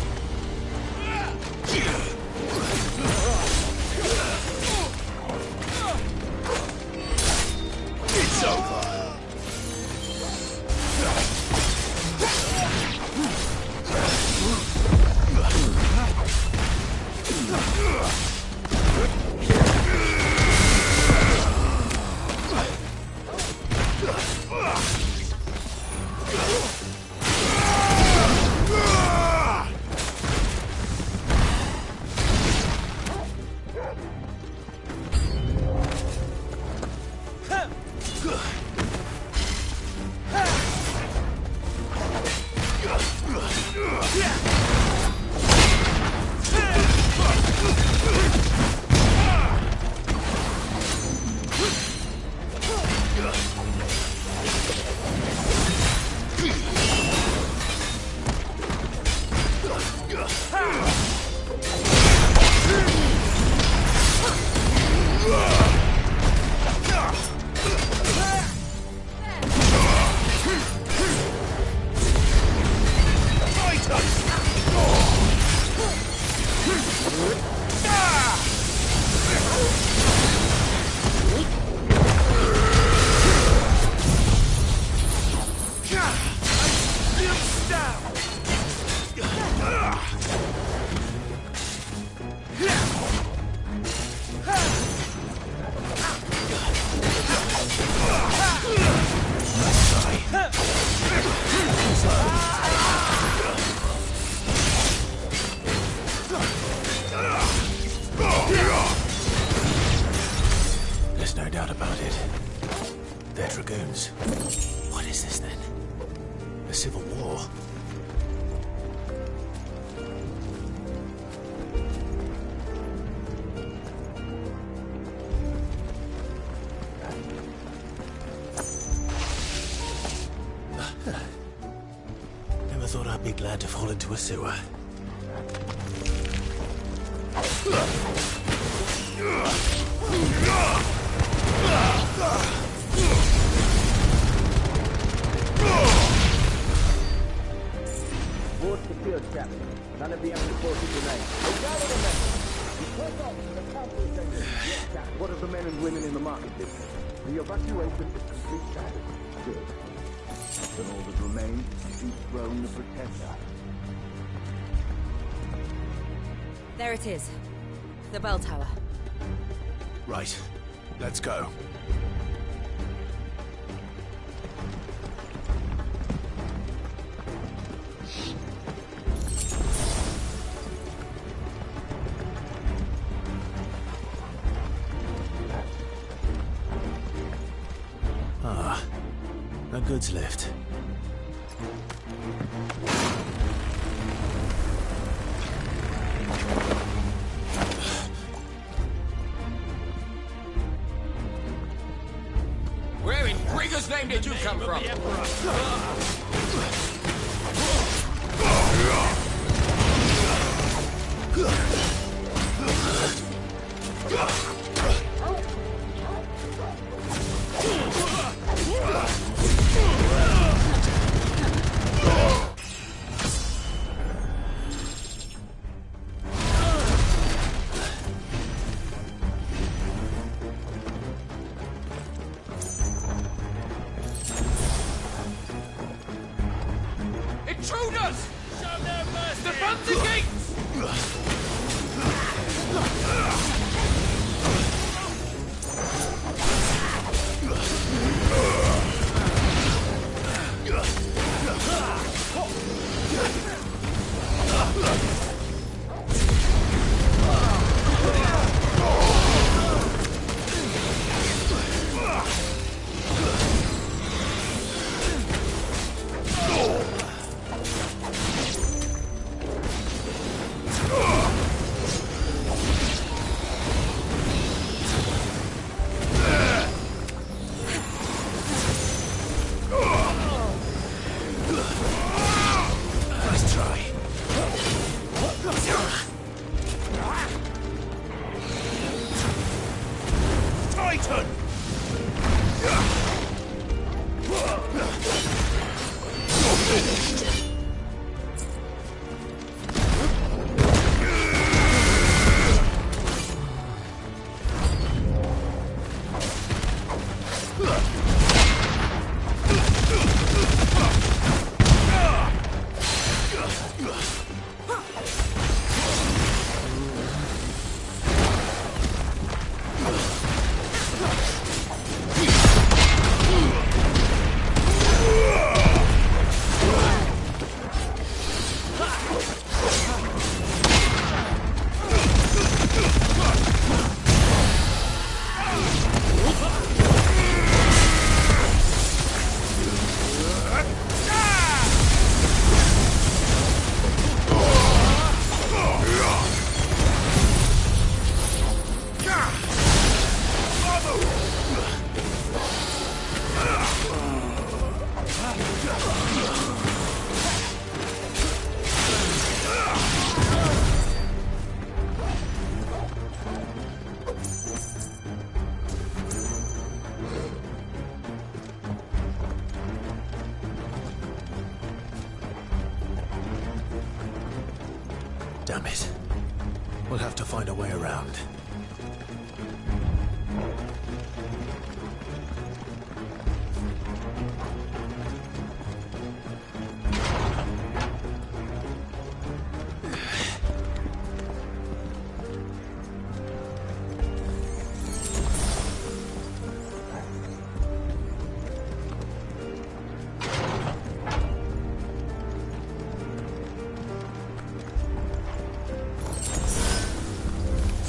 It's over! There's no doubt about it. They're Dragoons. What is this then? A civil war? thought I'd be glad to fall into a sewer. Board secured, Captain. None of the enemy forces remain. They gather the men. You take off to the counter-offensive. Yes, Captain. What of the men and women in the market district? The evacuation is complete, Captain. Good. Then all that remains is to dethrone the Pretender. There it is. The bell tower. Right. Let's go. Ah, a goods lift. Where in Brigger's name did you come from? Intruders! Show no mercy! Defend the gates! Titan! You're finished! Damn it. We'll have to find a way around.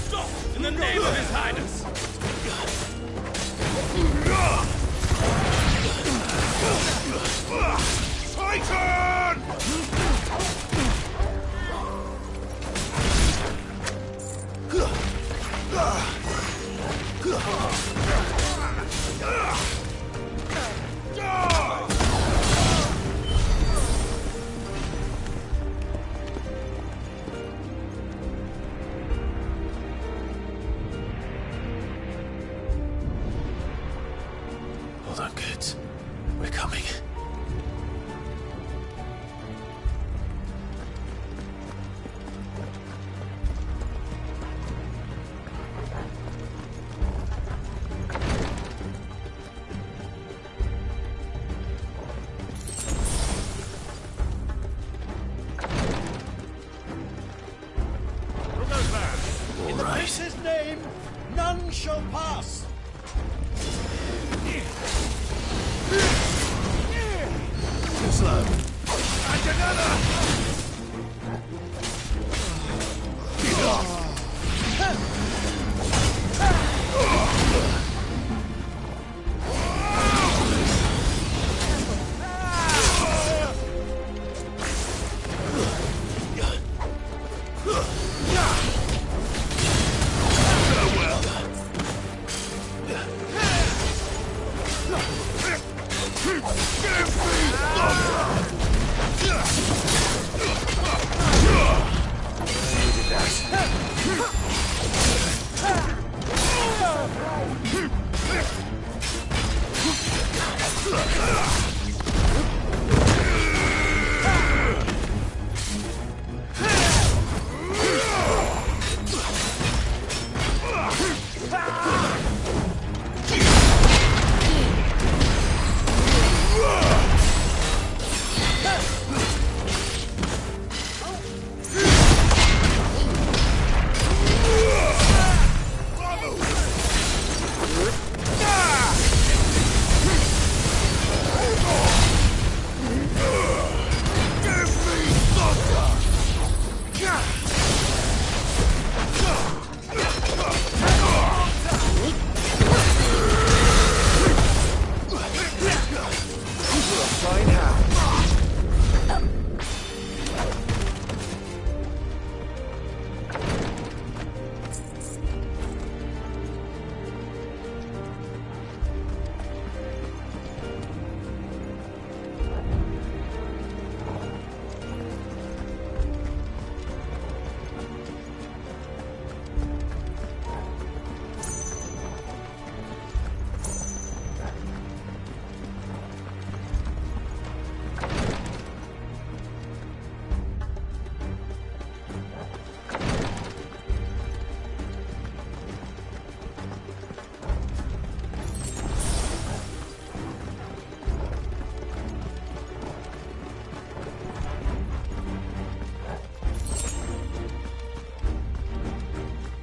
Stop! shall pass! Too slow. And another! Get off!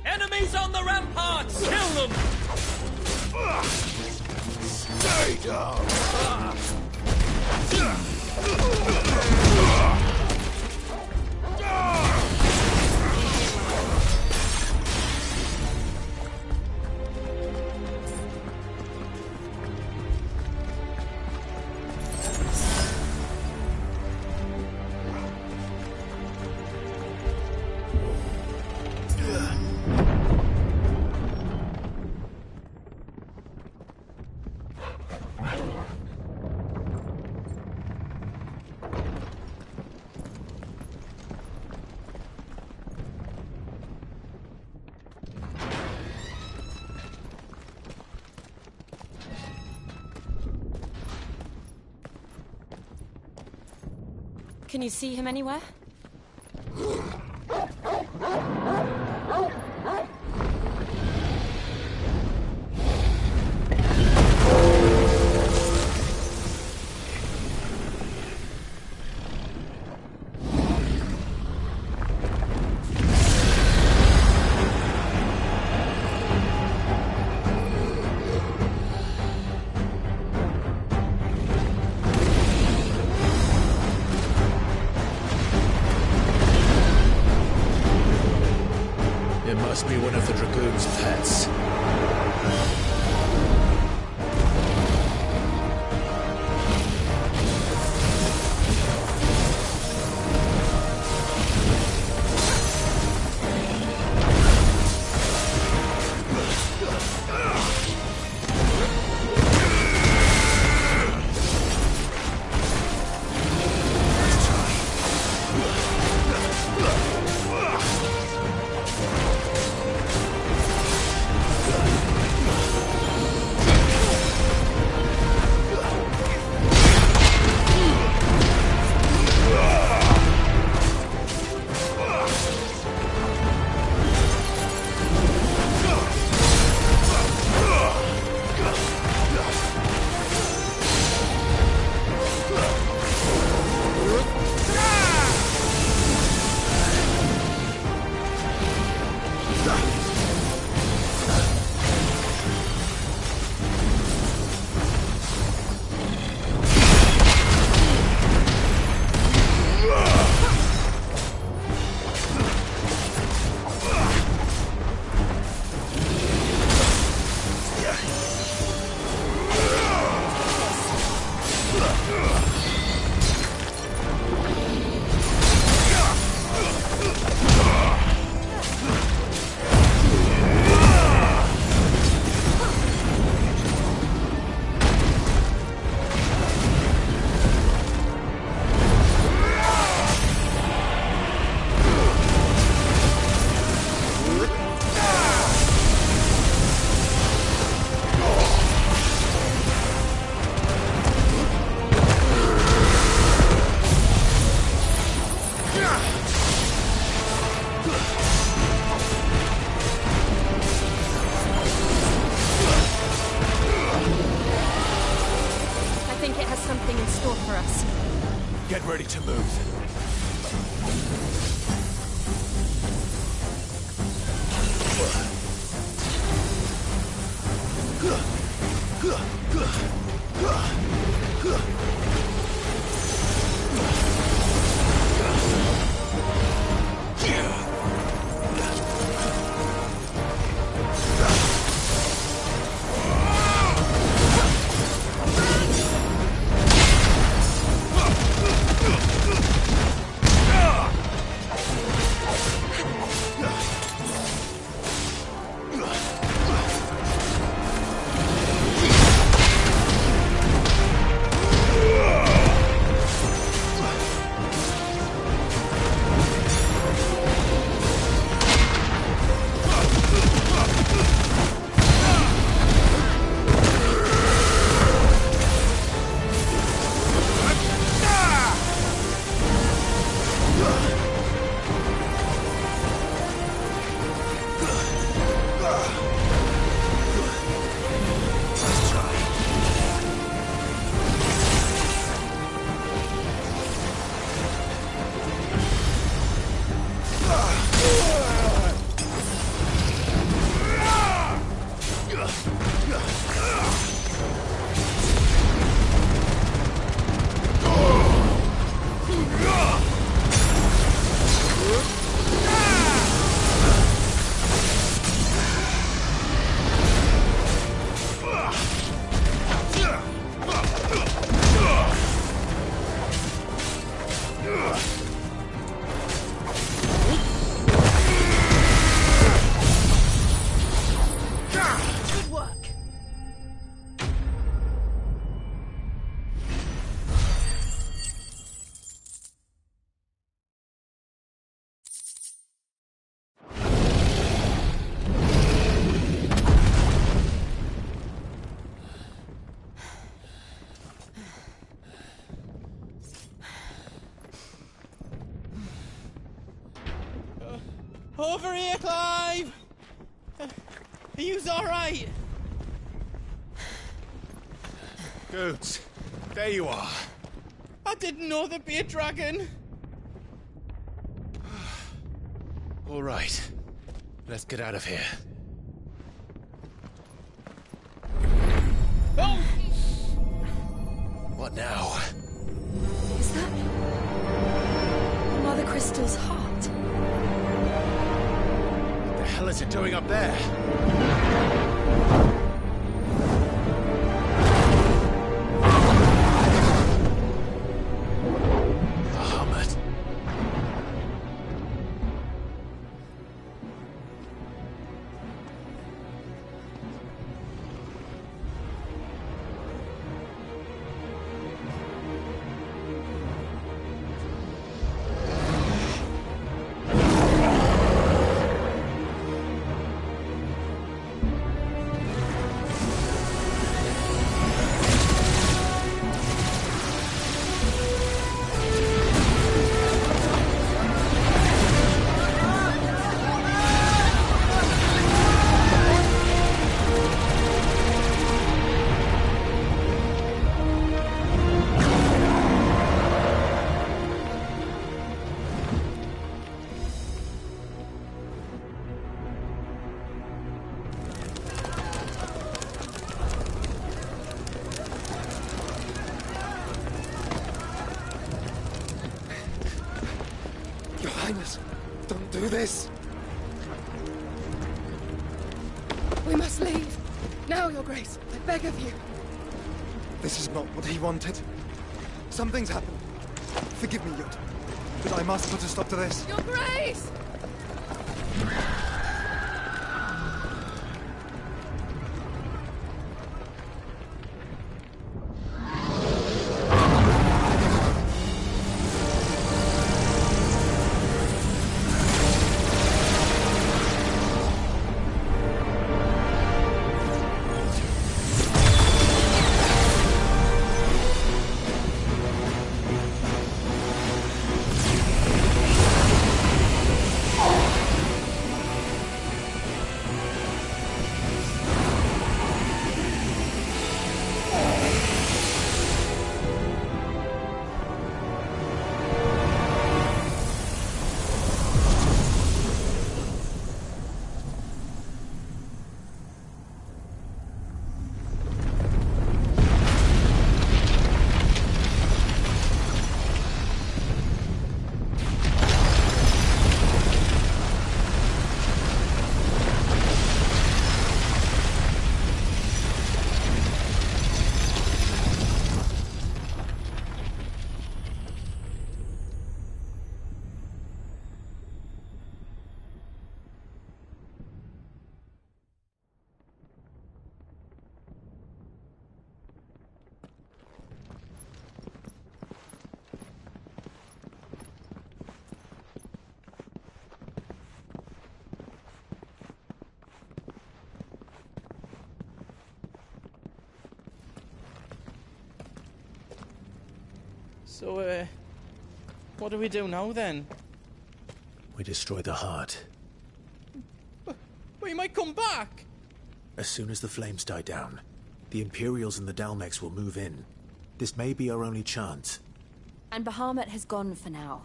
Enemies on the ramparts! Kill them! Stay down! Can you see him anywhere? It must be one of the Dragoon's pets. ready to move. Over here, Clive! Are you alright? Goods, there you are. I didn't know there'd be a dragon. All right, let's get out of here. Oh! What now? Is that Mother Crystal's heart? What the hell is it doing up there? Bahamut. Your Highness, don't do this! We must leave. Now, Your Grace. I beg of you. This is not what he wanted. Something's happened. Forgive me, Yud, but I must put a stop to this. Your Grace! So, what do we do now then? We destroy the heart. Well, you might come back! As soon as the flames die down, the Imperials and the Dalmex will move in. This may be our only chance. And Bahamut has gone for now.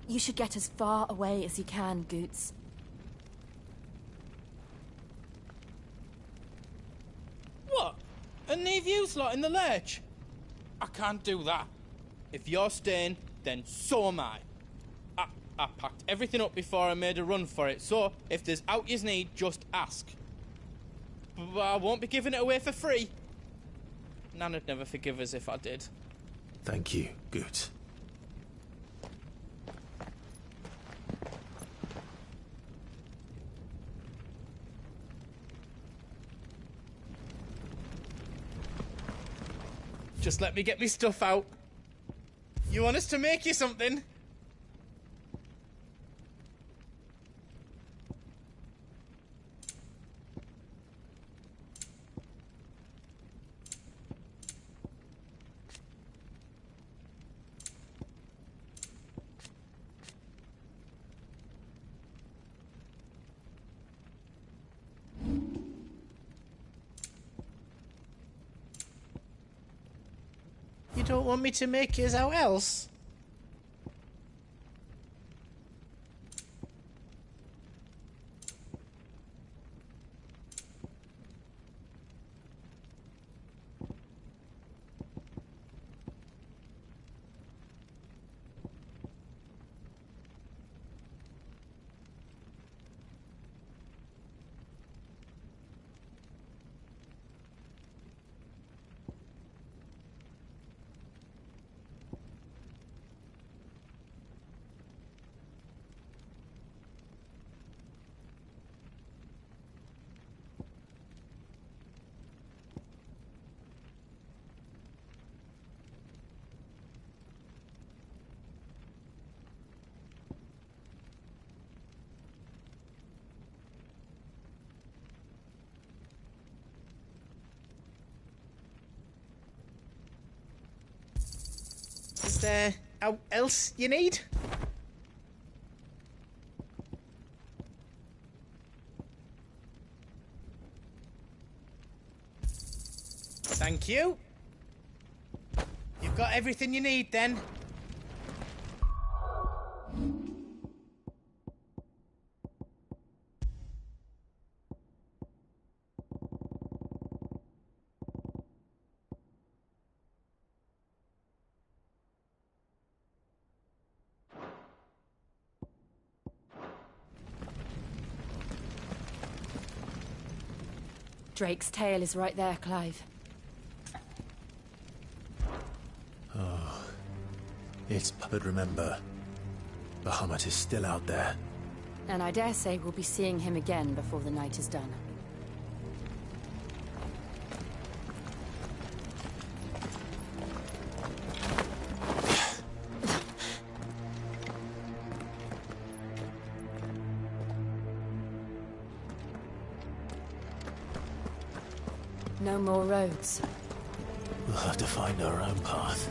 You should get as far away as you can, Goots. What? And leave you lot in the lurch? I can't do that. If you're staying, then so am I. I packed everything up before I made a run for it, so if there's out you need, just ask. But I won't be giving it away for free. Nana'd never forgive us if I did. Thank you, Goots. Just let me get me stuff out. You want us to make you something? You don't want me to make yours out else? Is there out else you need? Thank you. You've got everything you need then. Drake's tail is right there, Clive. Oh. But remember, Bahamut is still out there. And I dare say we'll be seeing him again before the night is done. No more roads. We'll have to find our own path.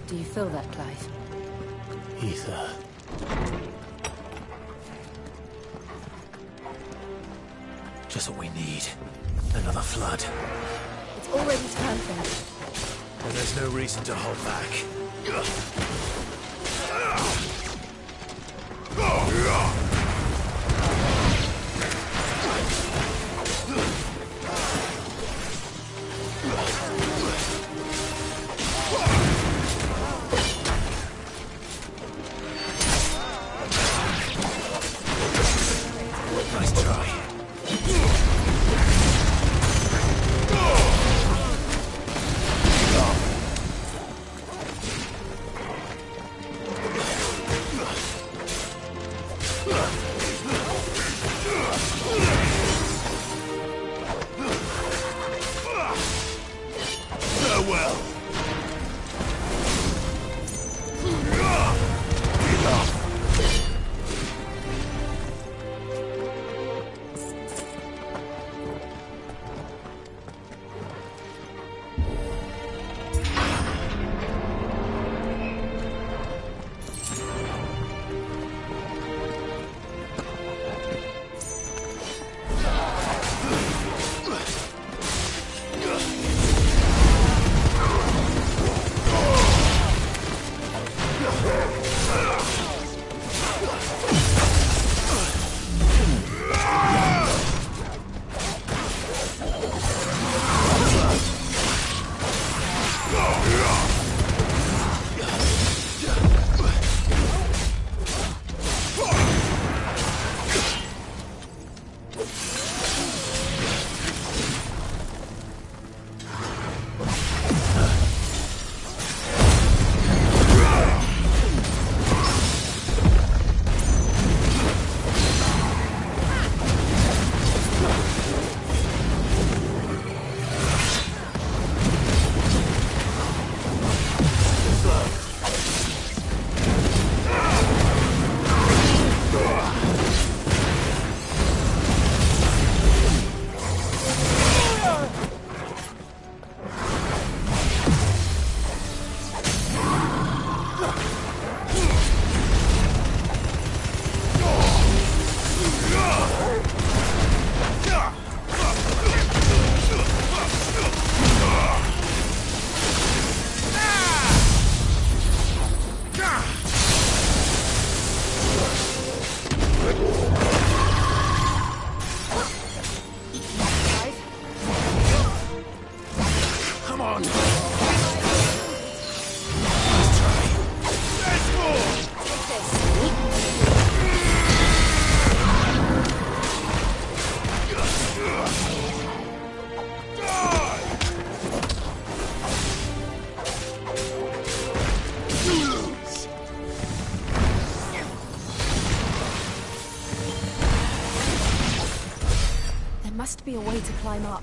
Do you feel that, Clive? Ether. Just what we need. Another flood. It's already turned them. And there's no reason to hold back. Nice try. be a way to climb up.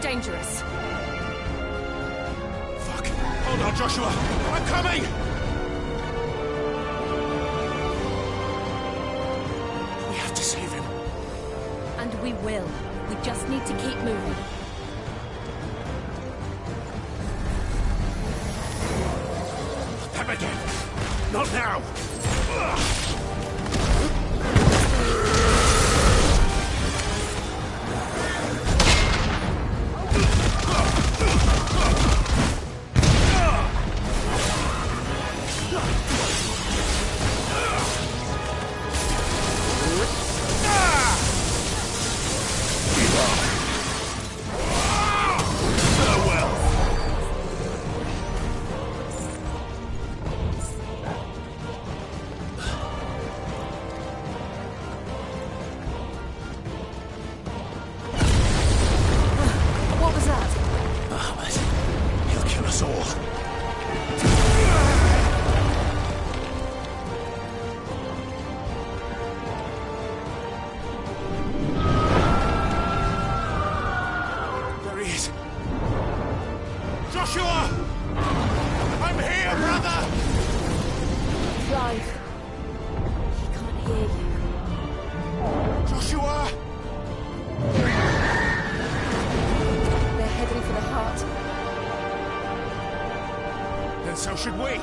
Dangerous. Fuck! Hold on, Joshua! I'm coming! We have to save him. And we will. We just need to keep moving. Them again! Not now! So should we.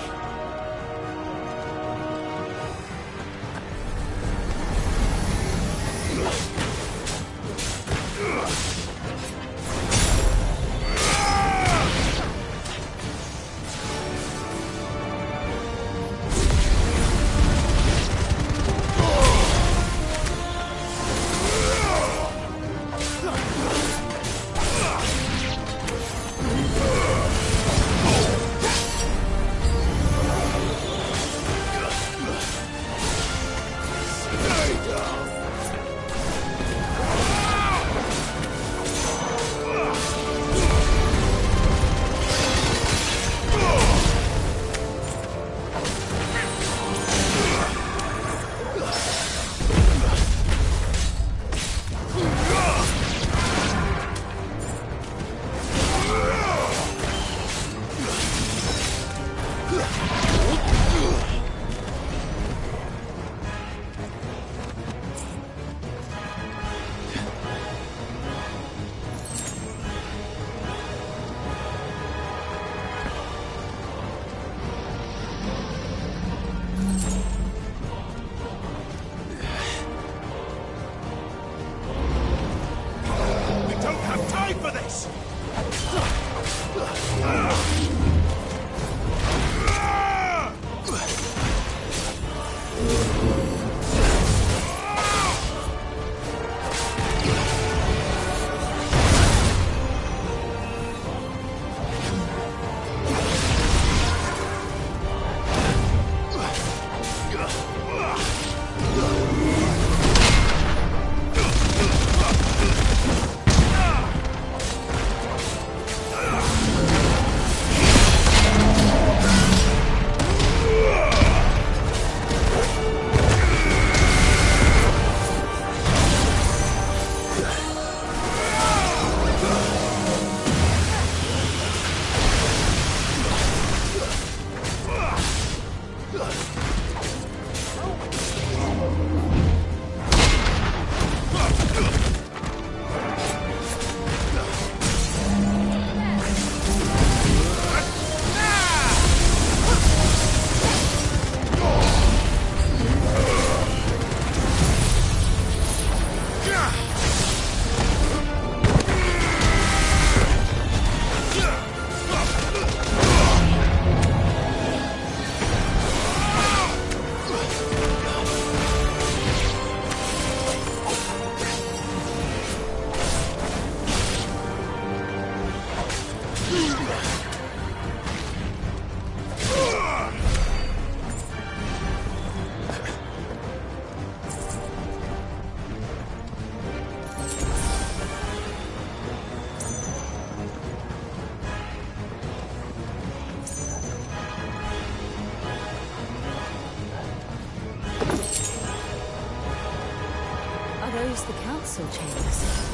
across the council chambers.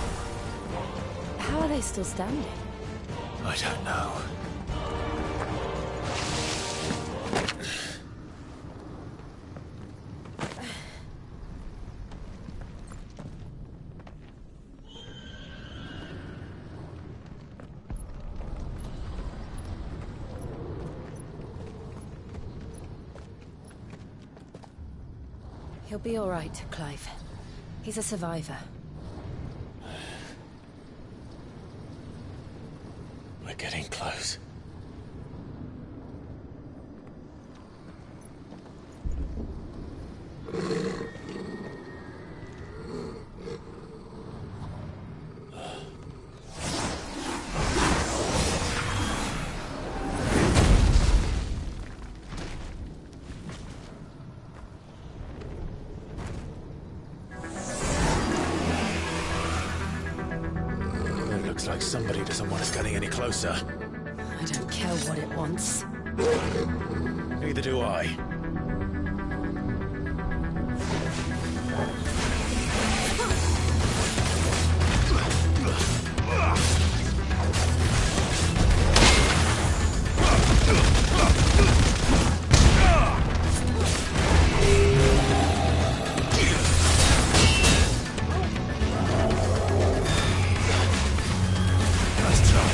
How are they still standing? I don't know. He'll be all right, Clive. He's a survivor. We're getting close. It looks like somebody doesn't want us getting any closer. I don't care what it wants. Neither do I. Nice try.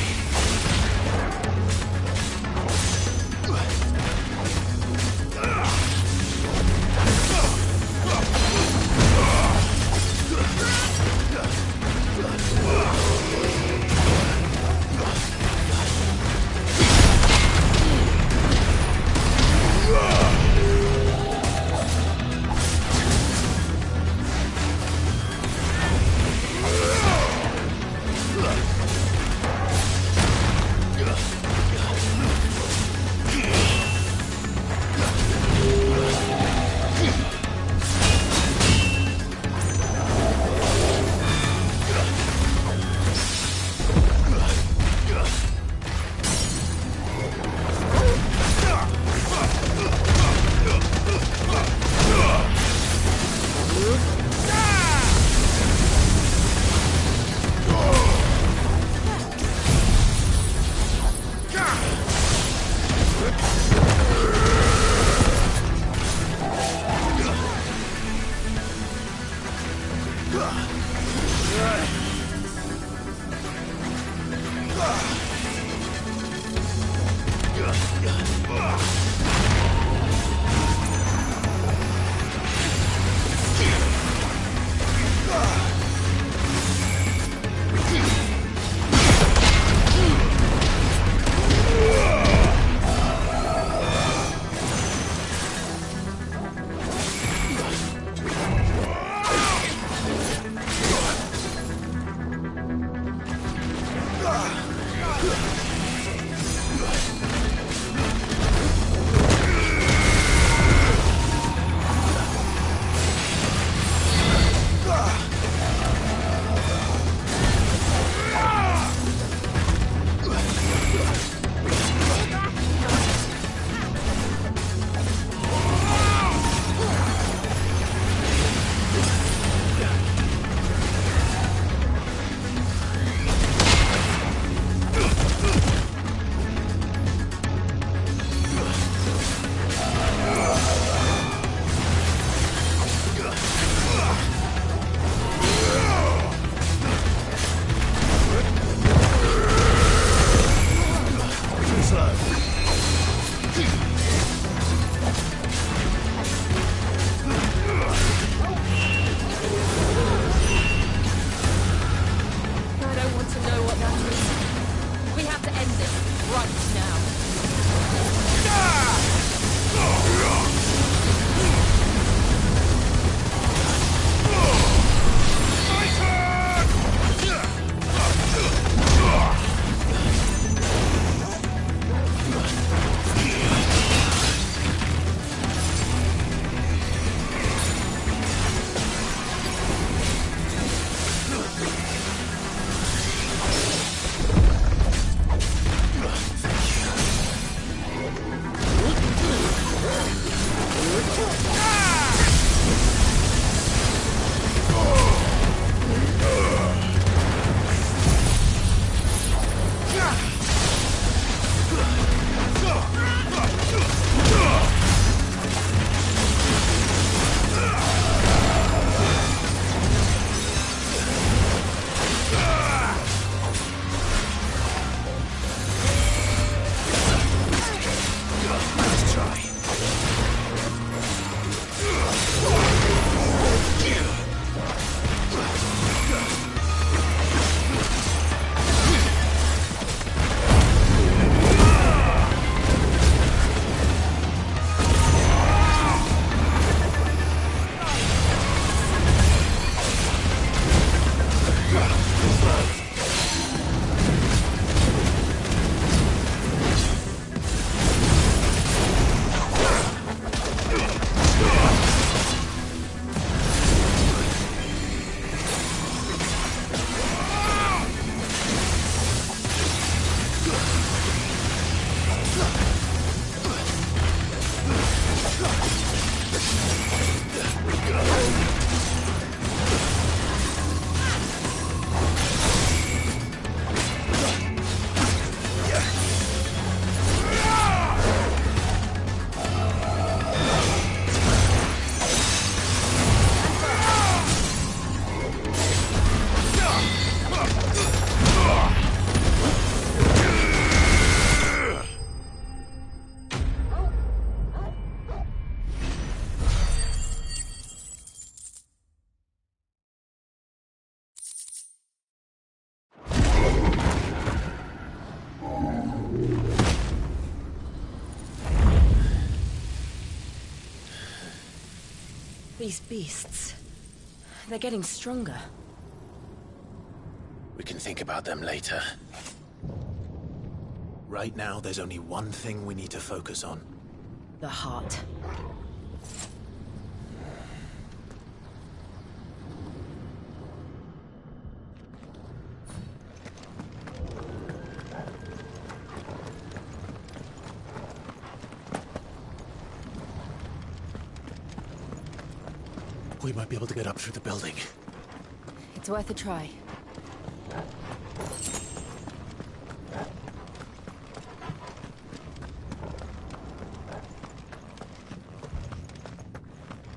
These beasts... they're getting stronger. We can think about them later. Right now, there's only one thing we need to focus on. The heart. We might be able to get up through the building. It's worth a try.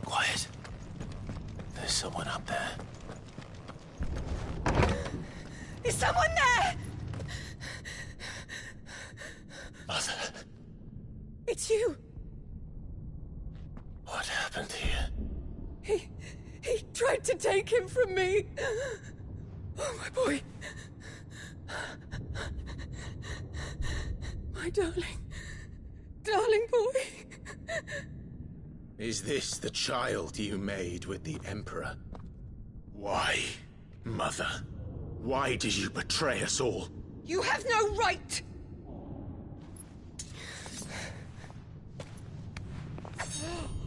Quiet. There's someone up there. Is someone there? Mother. It's you. What happened here? He tried to take him from me. Oh, my boy. My darling boy. Is this the child you made with the Emperor? Why, Mother? Why did you betray us all? You have no right!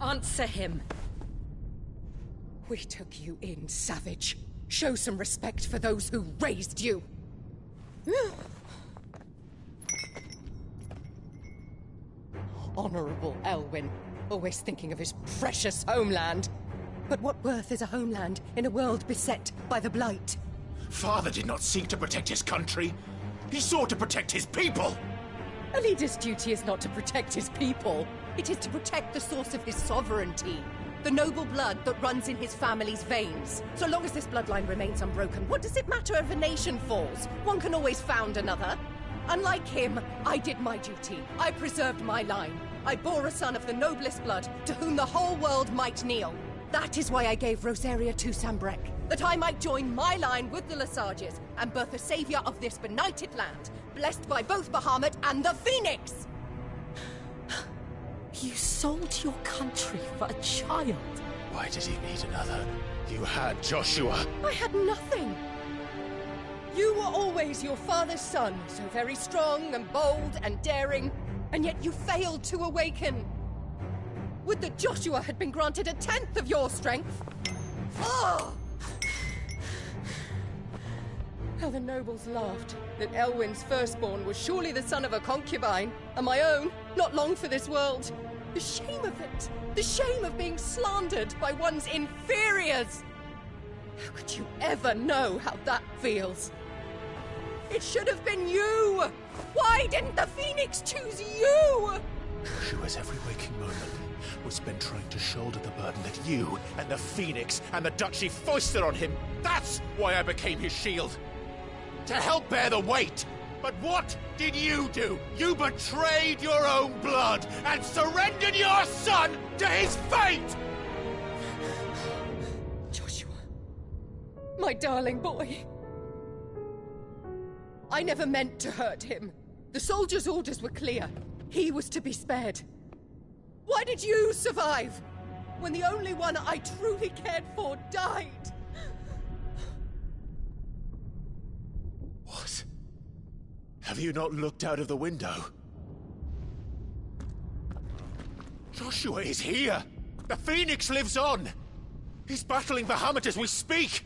Answer him. We took you in, savage. Show some respect for those who raised you. Honorable Elwyn, always thinking of his precious homeland. But what worth is a homeland in a world beset by the Blight? Father did not seek to protect his country. He sought to protect his people. A leader's duty is not to protect his people. It is to protect the source of his sovereignty. The noble blood that runs in his family's veins. So long as this bloodline remains unbroken, what does it matter if a nation falls? One can always found another. Unlike him, I did my duty. I preserved my line. I bore a son of the noblest blood, to whom the whole world might kneel. That is why I gave Rosaria to Sambrek, that I might join my line with the Lesages and birth a savior of this benighted land, blessed by both Bahamut and the Phoenix! You sold your country for a child. Why did he need another? You had Joshua. I had nothing. You were always your father's son, so very strong and bold and daring, and yet you failed to awaken. Would that Joshua had been granted 1/10 of your strength? Oh! How the nobles laughed that Elwyn's firstborn was surely the son of a concubine, and my own, not long for this world. The shame of it! The shame of being slandered by one's inferiors! How could you ever know how that feels? It should have been you! Why didn't the Phoenix choose you? Joshua's every waking moment was spent trying to shoulder the burden that you and the Phoenix and the Duchy foisted on him. That's why I became his shield. To help bear the weight. But what did you do? You betrayed your own blood and surrendered your son to his fate! Joshua, my darling boy. I never meant to hurt him. The soldiers' orders were clear. He was to be spared. Why did you survive when the only one I truly cared for died? What? Have you not looked out of the window? Joshua is here! The Phoenix lives on! He's battling Bahamut as we speak!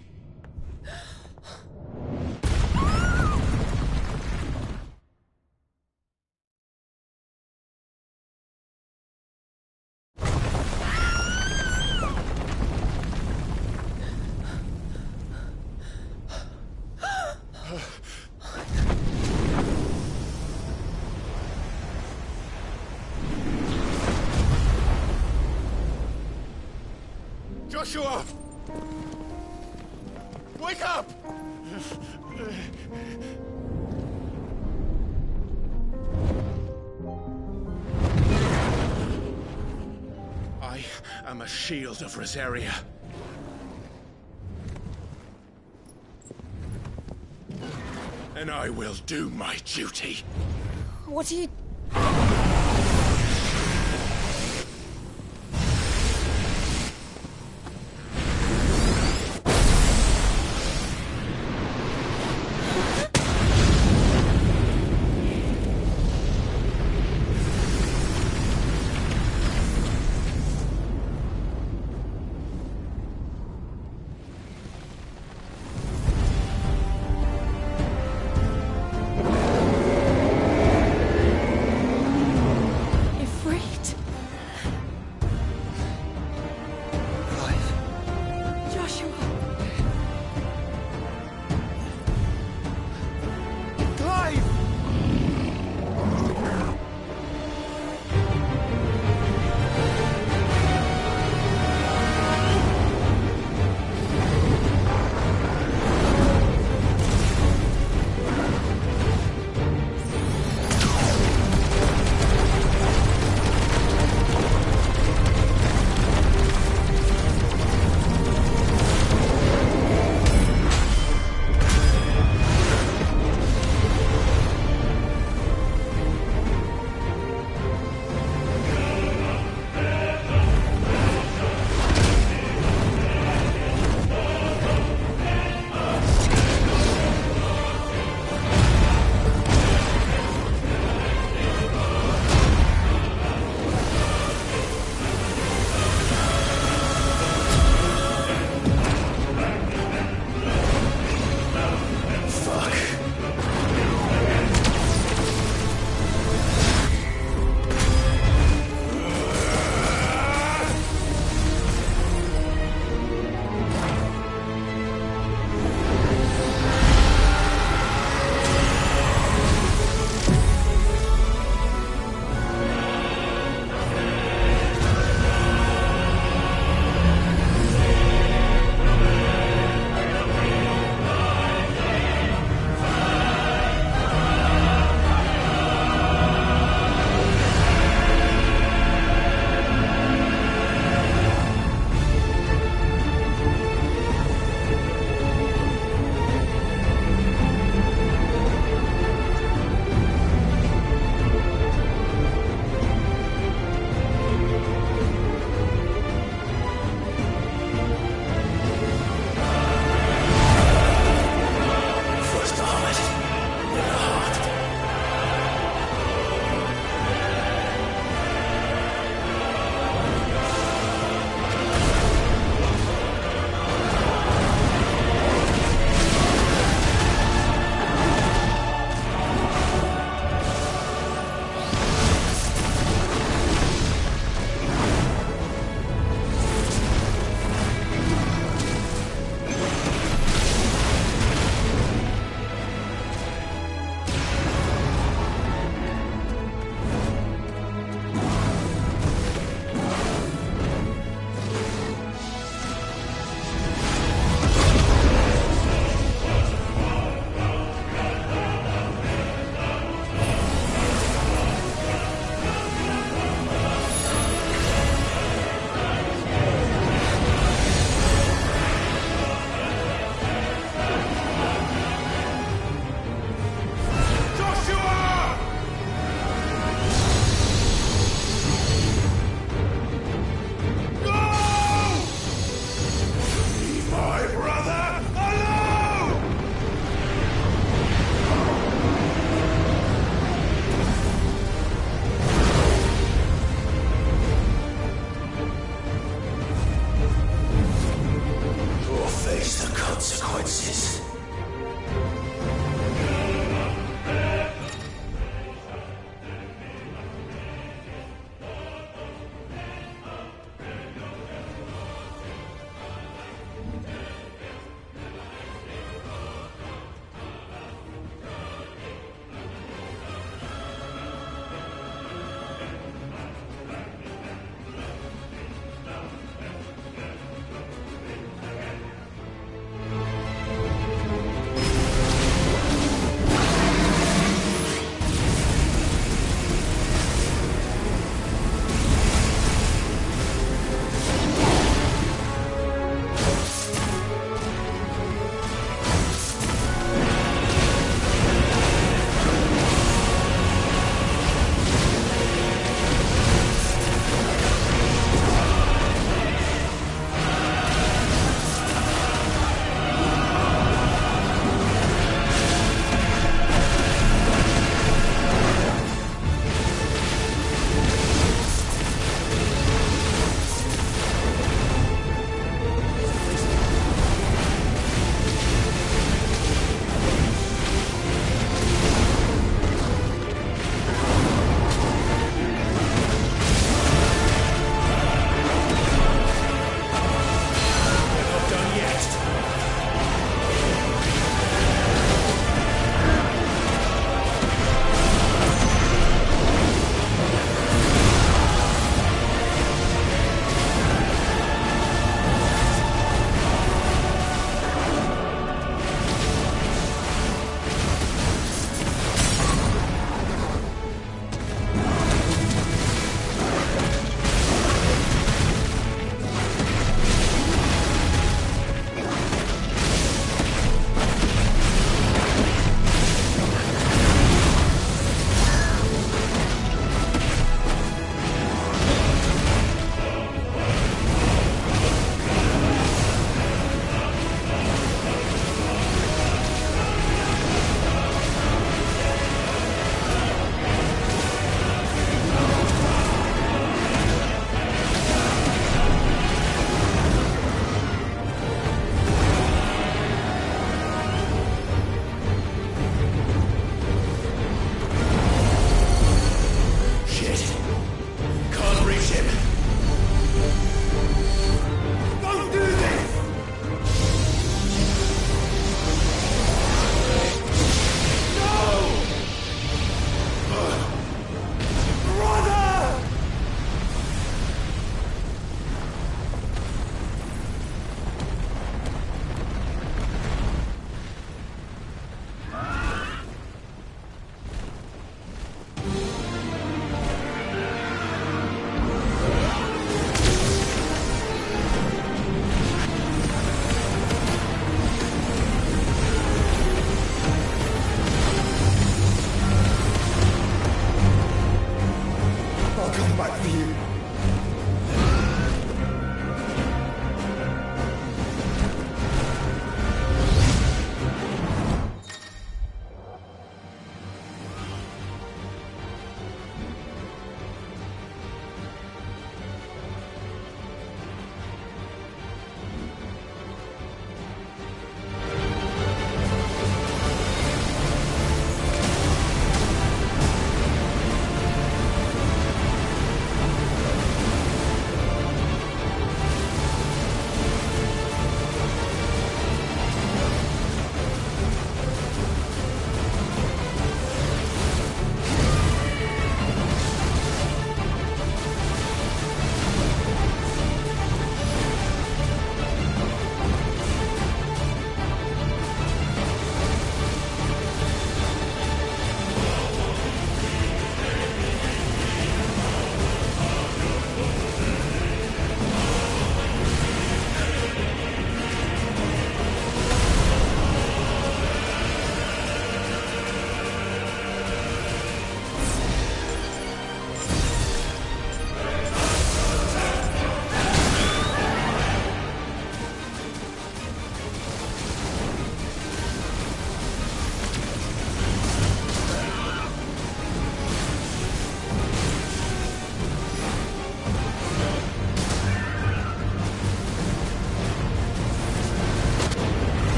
Joshua! Wake up! I am a shield of Rosaria. And I will do my duty. What are you... consequences.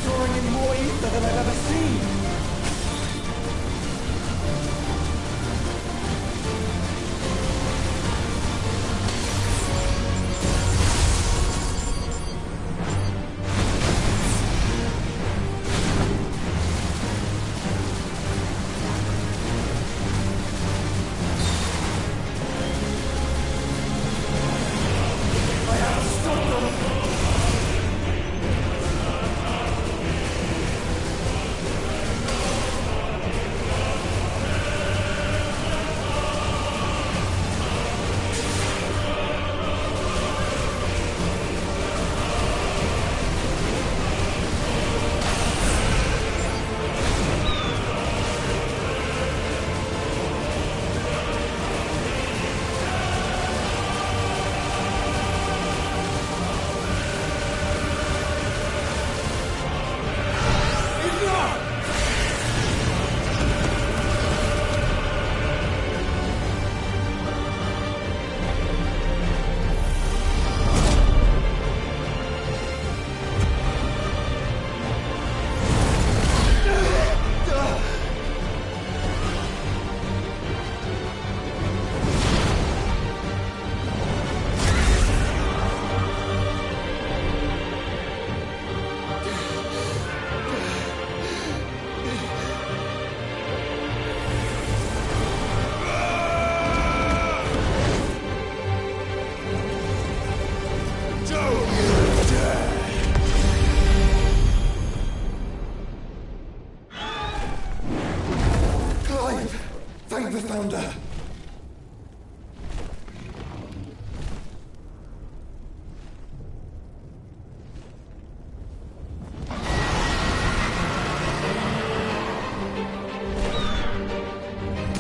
drawing in more ether than I've ever seen. Thank the Founder!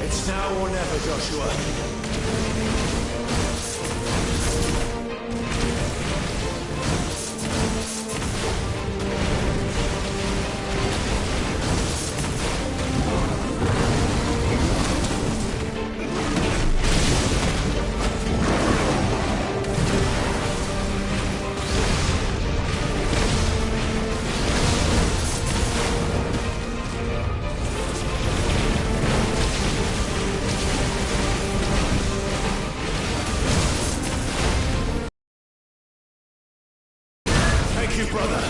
It's now or never, Joshua. Thank you, brother.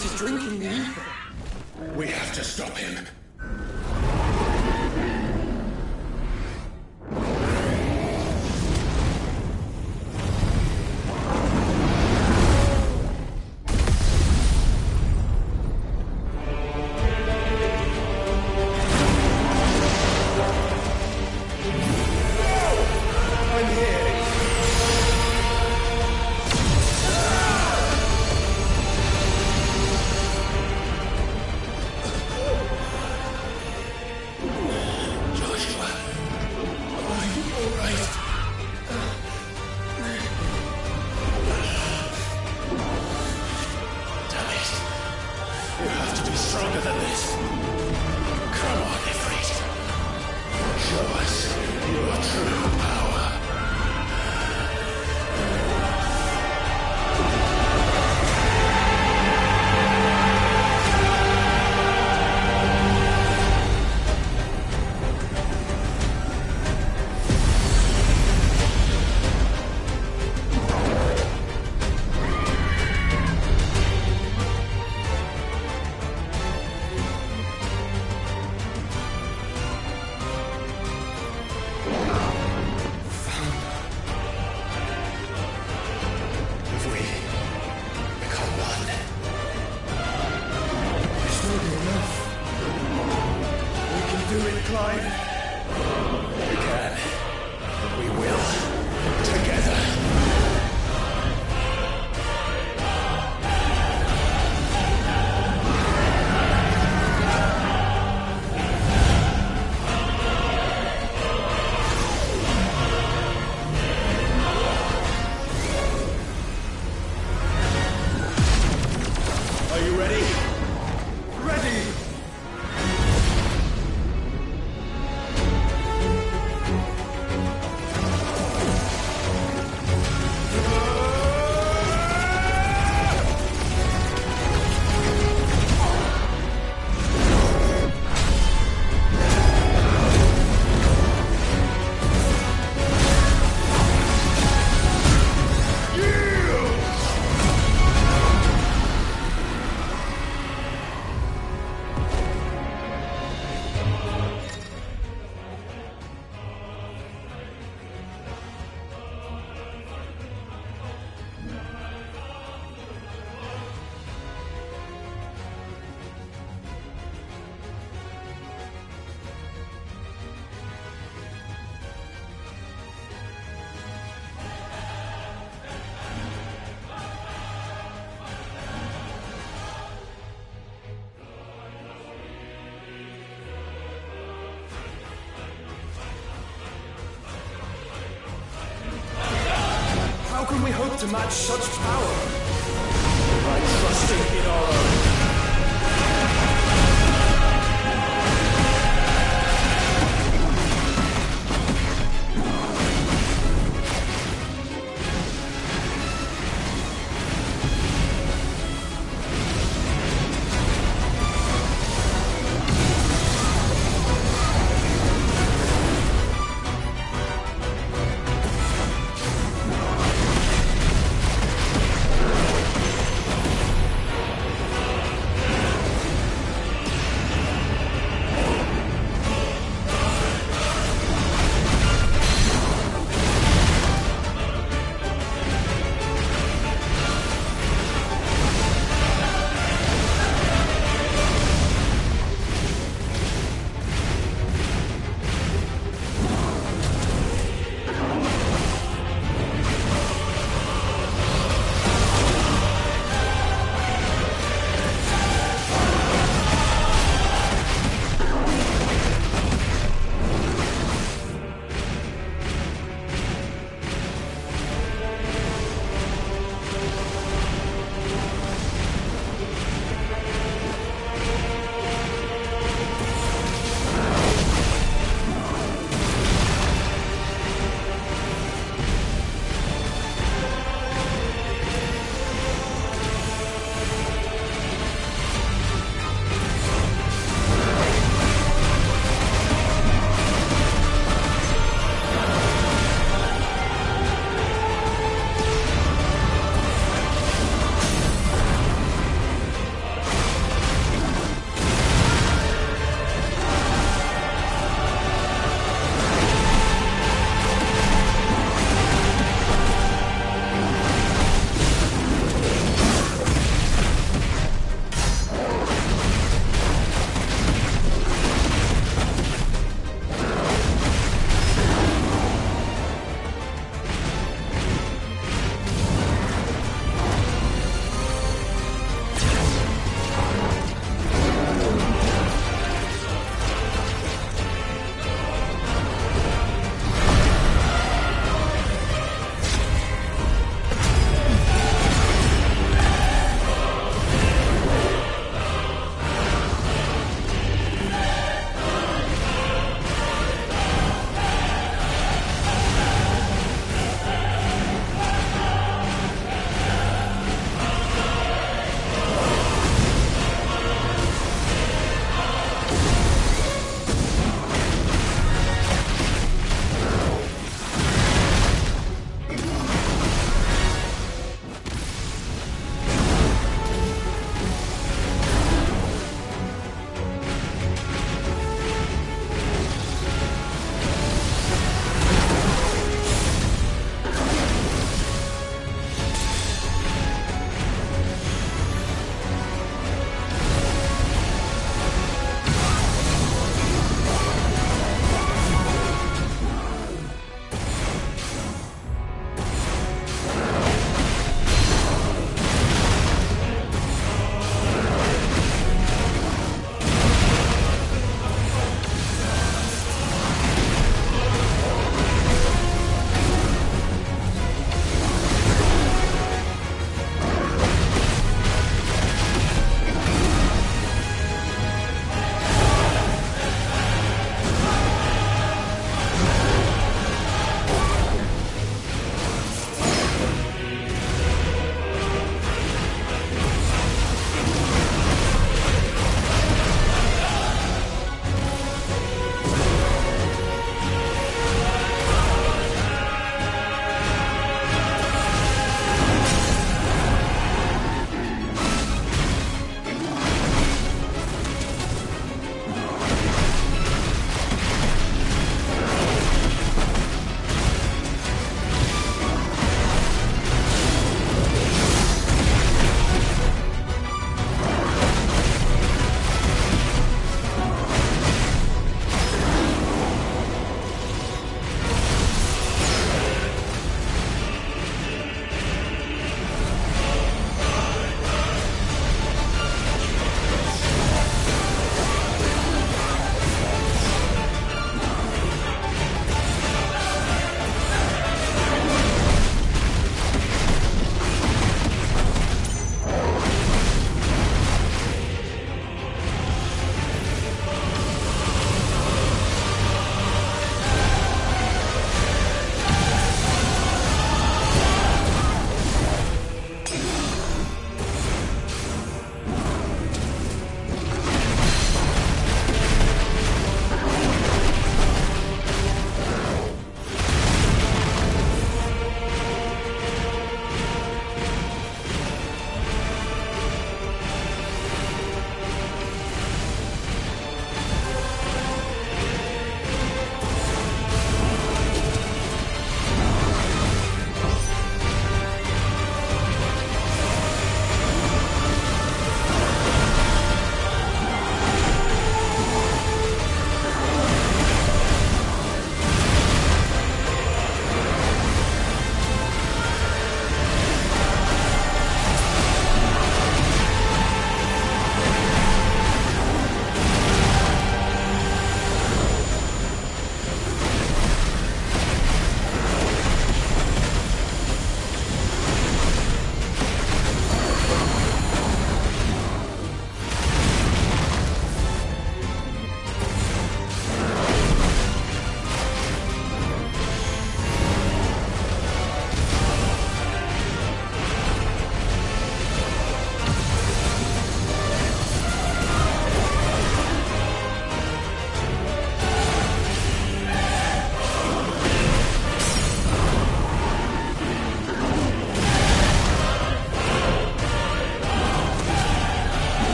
Highness is drinking you. We have to stop him. How can we hope to match such power? By trusting in our own.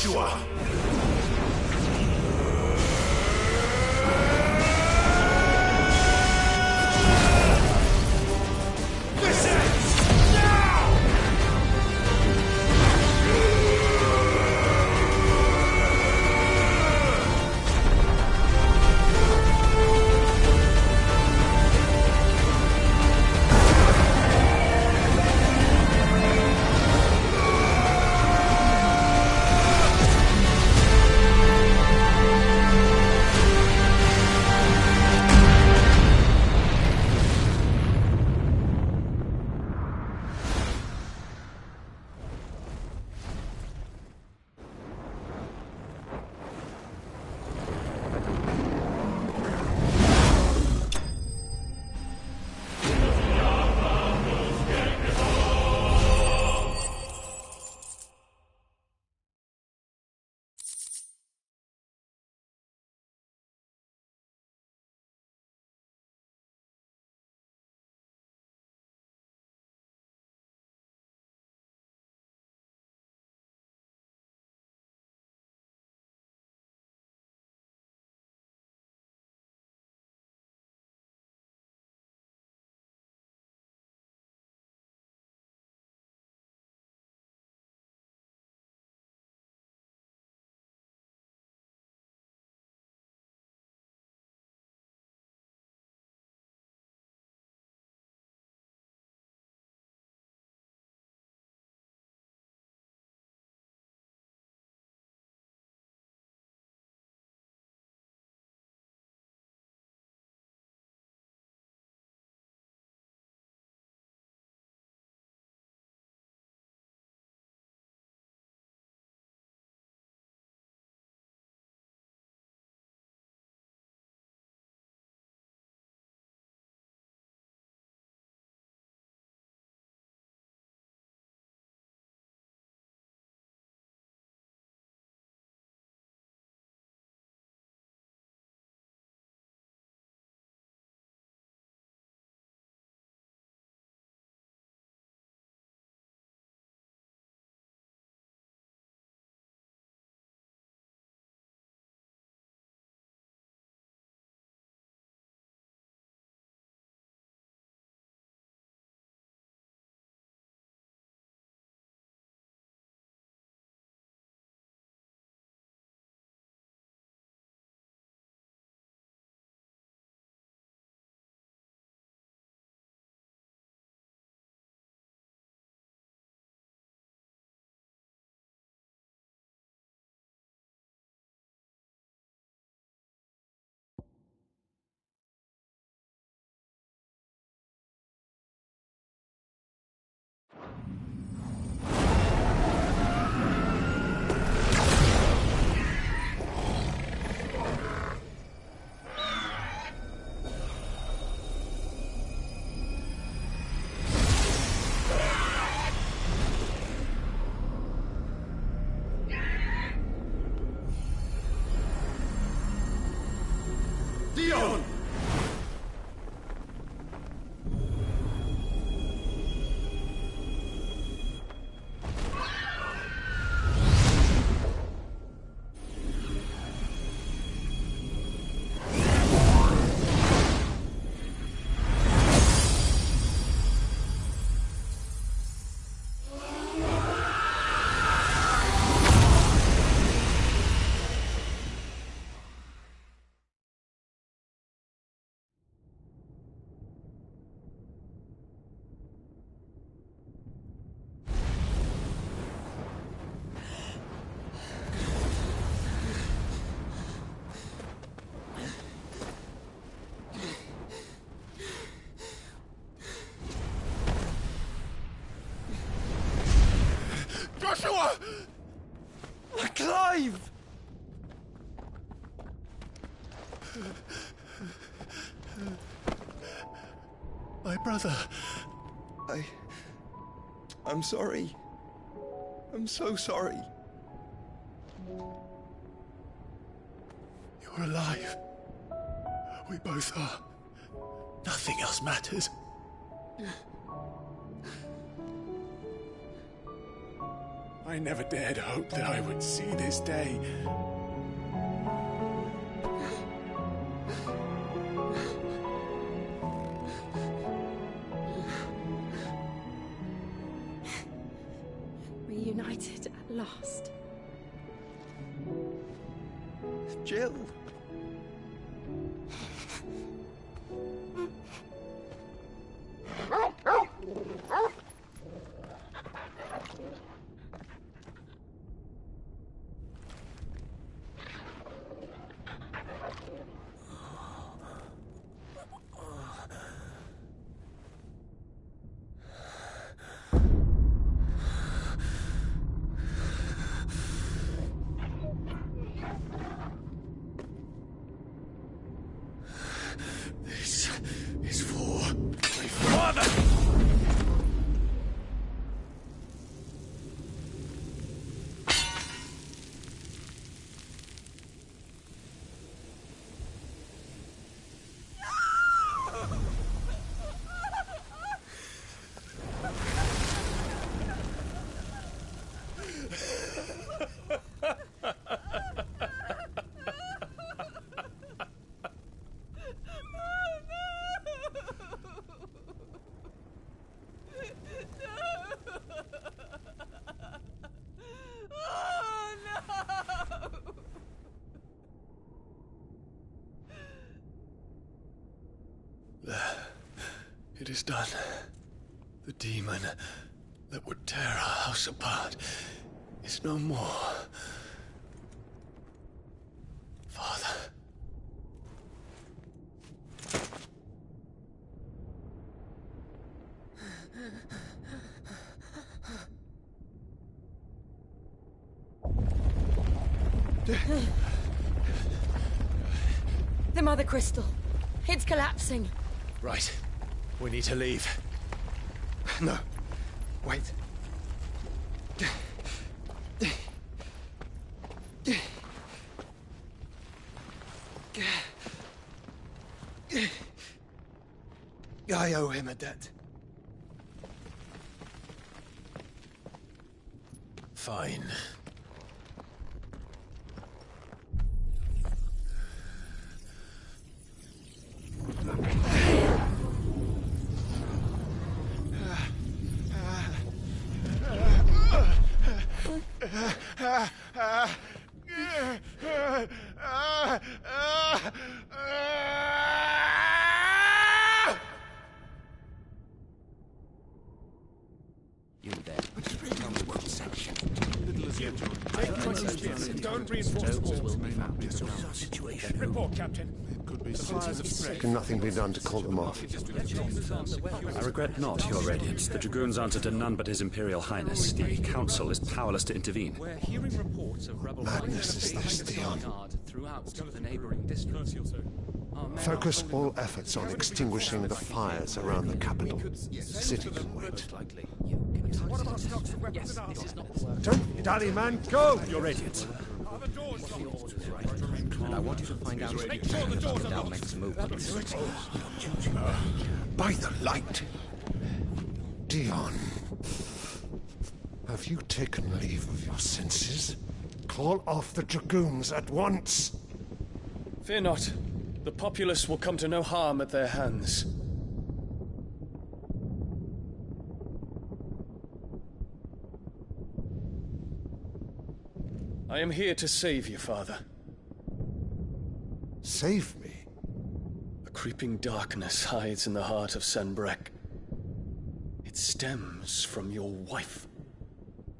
Joshua! Dion! Joshua! Clive! My brother. I'm sorry. I'm so sorry. You're alive. We both are. Nothing else matters. I I never dared hope that I would see this day. Reunited at last. Jill! This is for my father! It is done. The demon that would tear our house apart is no more. Father. The Mother Crystal. It's collapsing. Right. We need to leave. No. Wait. I owe him a debt. Fine. You there. Don't reinforce the walls. Report, Captain. Can nothing be done to call them off? I regret not, Your Radiance. The Dragoons answer to none but His Imperial Highness. The Council is powerless to intervene. We're hearing reports of rebel Madness is this, Dion. throughout the neighboring districts. Focus all efforts on extinguishing the fires around the capital. The city can wait. Don't dally, man. Go! Your Radiance. And I want you to find out about the Dalmec's movements. By the light! Dion. Have you taken leave of your senses? Call off the Dragoons at once! Fear not. The populace will come to no harm at their hands. I am here to save you, Father. Save me? A creeping darkness hides in the heart of Sanbreque. It stems from your wife,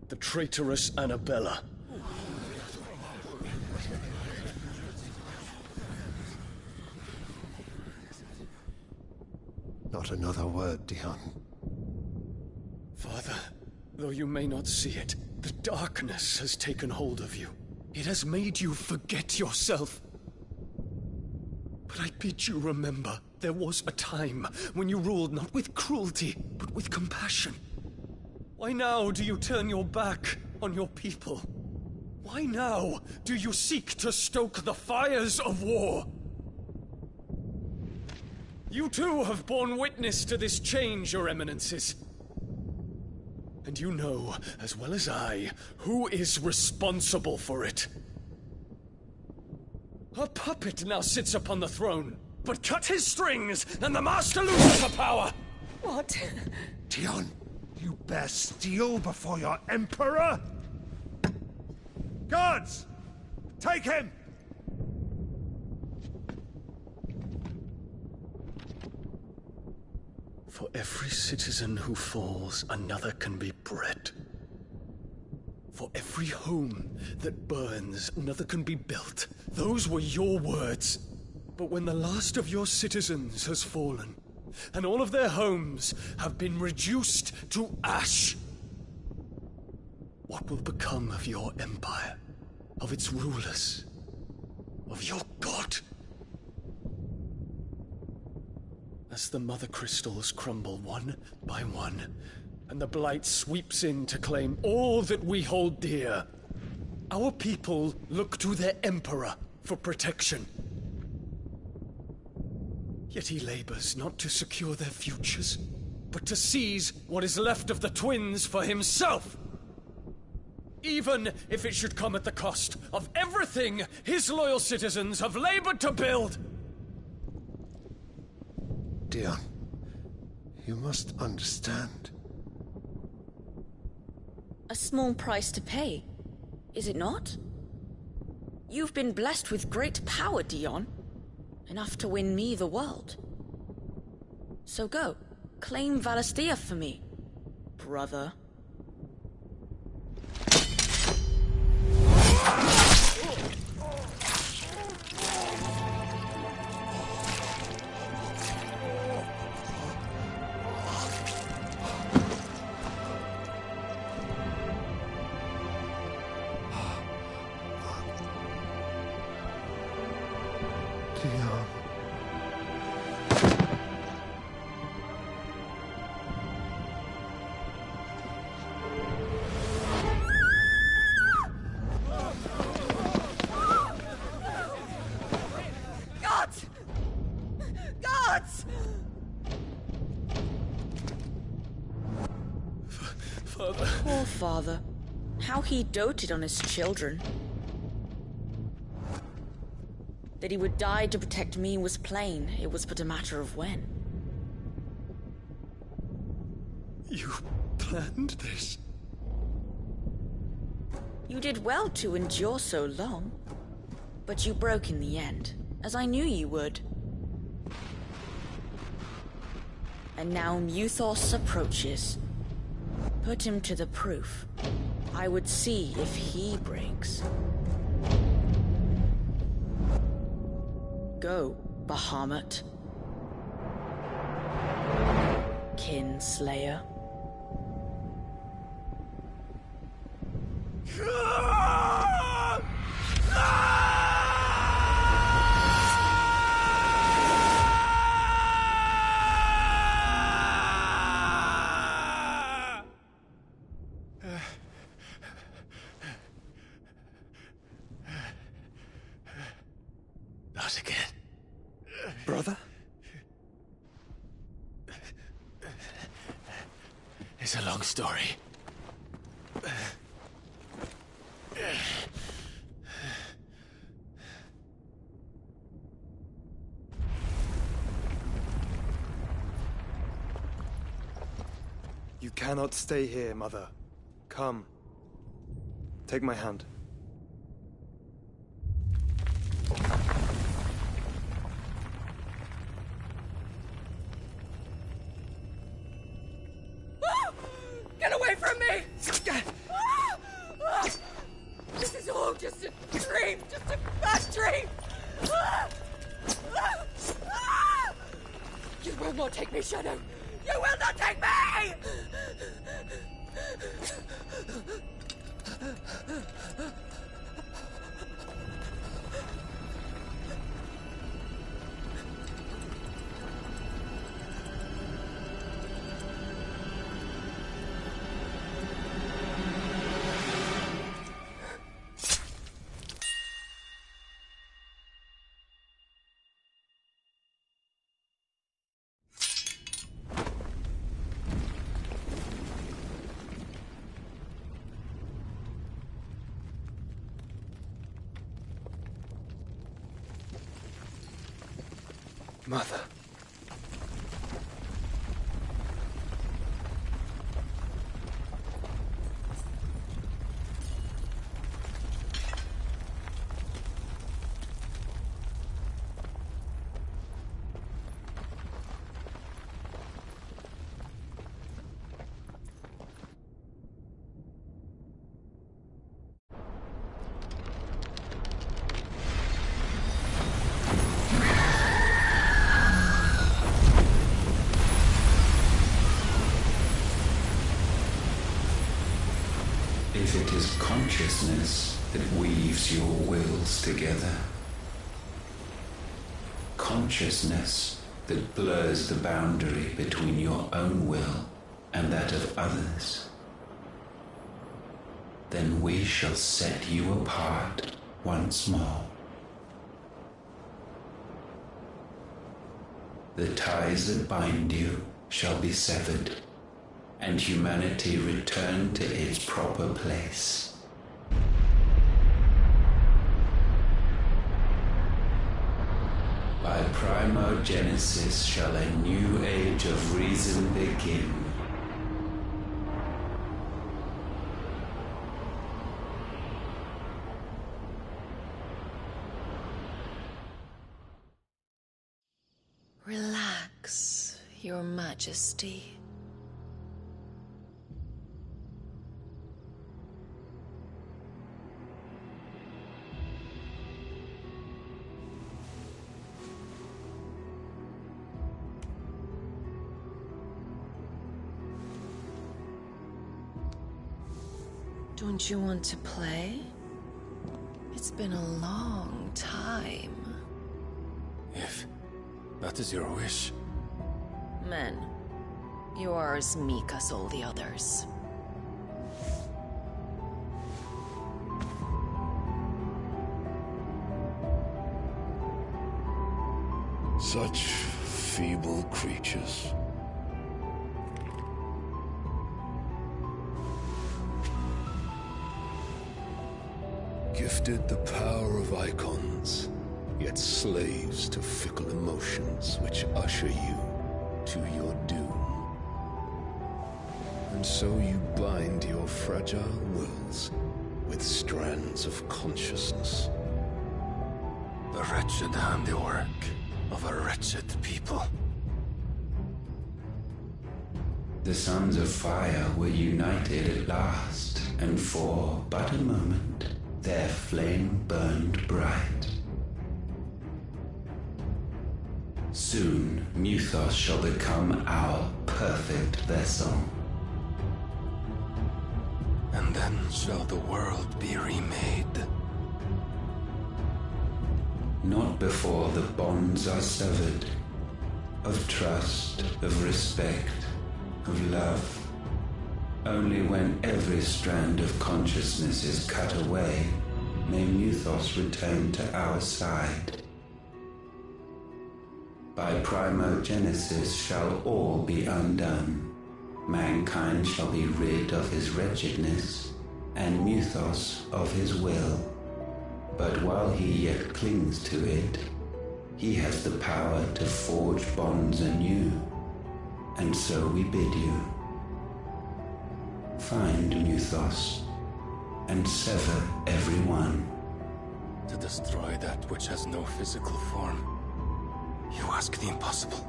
the traitorous Annabella. Not another word, Dion. Father, though you may not see it, the darkness has taken hold of you. It has made you forget yourself. But I bid you remember, there was a time when you ruled not with cruelty, but with compassion. Why now do you turn your back on your people? Why now do you seek to stoke the fires of war? You too have borne witness to this change, Your Eminences. And you know, as well as I, who is responsible for it. A puppet now sits upon the throne, but cut his strings, and the Master loses the power! What? Dion, you bear steel before your Emperor? Guards! Take him! For every citizen who falls, another can be bred. For every home that burns, another can be built. Those were your words. But when the last of your citizens has fallen, and all of their homes have been reduced to ash, what will become of your empire, of its rulers, of your god? As the mother crystals crumble one by one, and the blight sweeps in to claim all that we hold dear, our people look to their emperor for protection. Yet he labors not to secure their futures, but to seize what is left of the twins for himself. Even if it should come at the cost of everything his loyal citizens have labored to build. Dion, you must understand. A small price to pay, is it not? You've been blessed with great power, Dion. Enough to win me the world. So go, claim Valisthea for me, brother. Dion. Gods! Gods! Father. Poor father. How he doted on his children. That he would die to protect me was plain. It was but a matter of when. You planned this? You did well to endure so long. But you broke in the end, as I knew you would. And now Muthos approaches. Put him to the proof. I would see if he breaks. Go, Bahamut. Kinslayer. Not again. Brother? It's a long story. You cannot stay here, Mother. Come. Take my hand. Get away from me! This is all just a dream, just a bad dream! You will not take me, Shadow! You will not take me! Mother. If it is consciousness that weaves your wills together, consciousness that blurs the boundary between your own will and that of others, then we shall set you apart once more. The ties that bind you shall be severed, and humanity return to its proper place. By primogenesis shall a new age of reason begin. Relax, Your Majesty. Don't you want to play? It's been a long time. If that is your wish. Men, you are as meek as all the others. Such feeble creatures. Gifted the power of icons, yet slaves to fickle emotions which usher you to your doom. And so you bind your fragile wills with strands of consciousness. The wretched handiwork of a wretched people. The sons of fire were united at last, and for but a moment their flame burned bright. Soon Muthos shall become our perfect vessel. And then shall the world be remade. Not before the bonds are severed, of trust, of respect, of love. Only when every strand of consciousness is cut away, may Muthos return to our side. By primogenesis shall all be undone. Mankind shall be rid of his wretchedness, and Muthos of his will. But while he yet clings to it, he has the power to forge bonds anew. And so we bid you, find Muthos, and sever every one. To destroy that which has no physical form. You ask the impossible.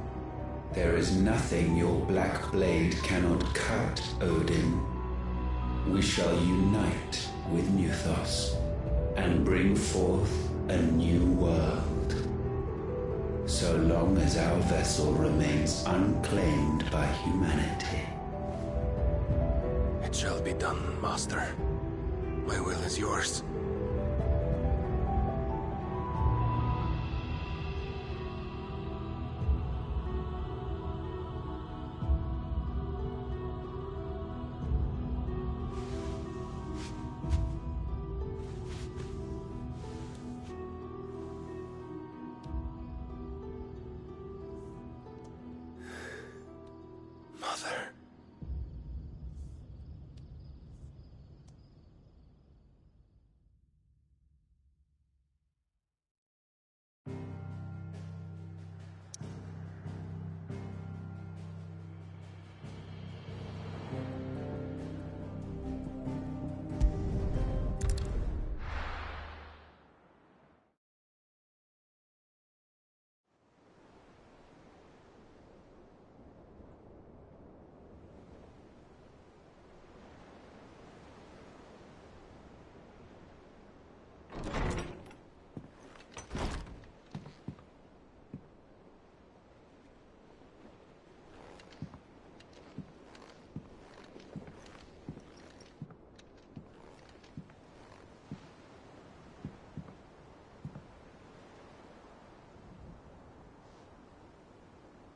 There is nothing your black blade cannot cut, Odin. We shall unite with Muthos, and bring forth a new world. So long as our vessel remains unclaimed by humanity. It shall be done, Master. My will is yours. Mother.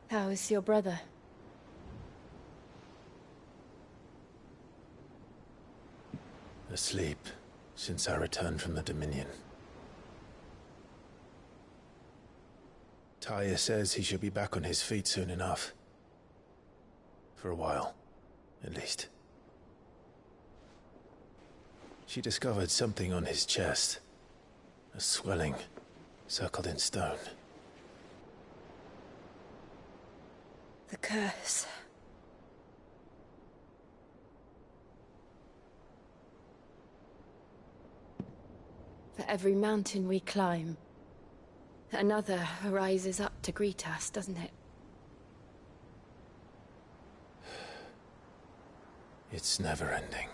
How is your brother? Asleep since I returned from the Dominion. Taya says he should be back on his feet soon enough. For a while, at least. She discovered something on his chest. A swelling, circled in stone. The curse. For every mountain we climb, another rises up to greet us, doesn't it? It's never ending.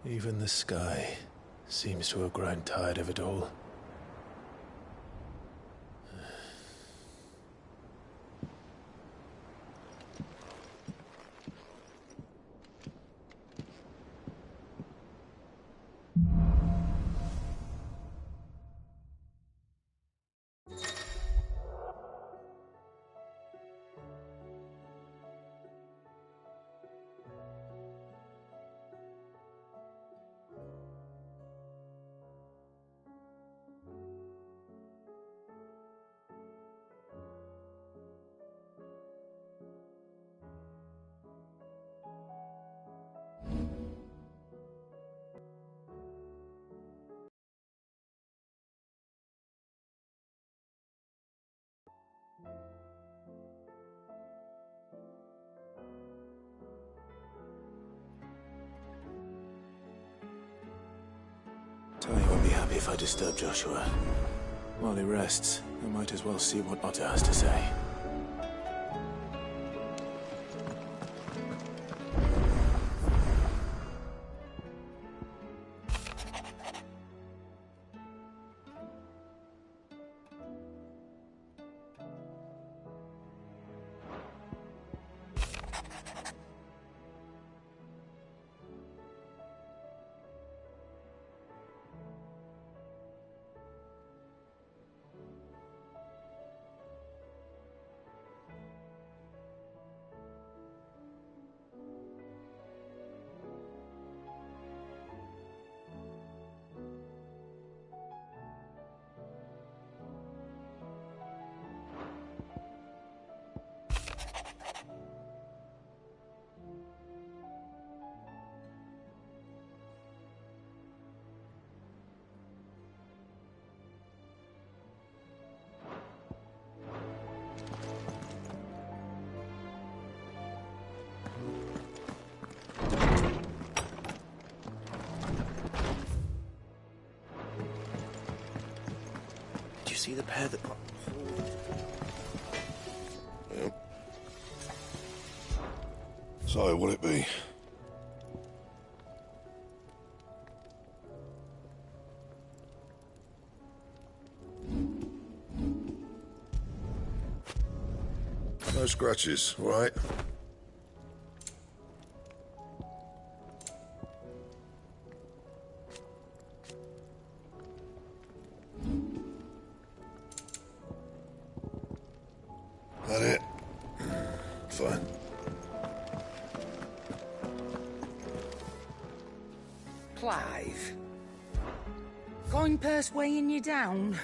Even the sky seems to have grown tired of it all. Tony won't be happy if I disturb Joshua. While he rests, I might as well see what Otter has to say. See the pair that got pulled. Yep. So, will it be? No scratches, all right? That it? Fine. Clive. Coin purse weighing you down?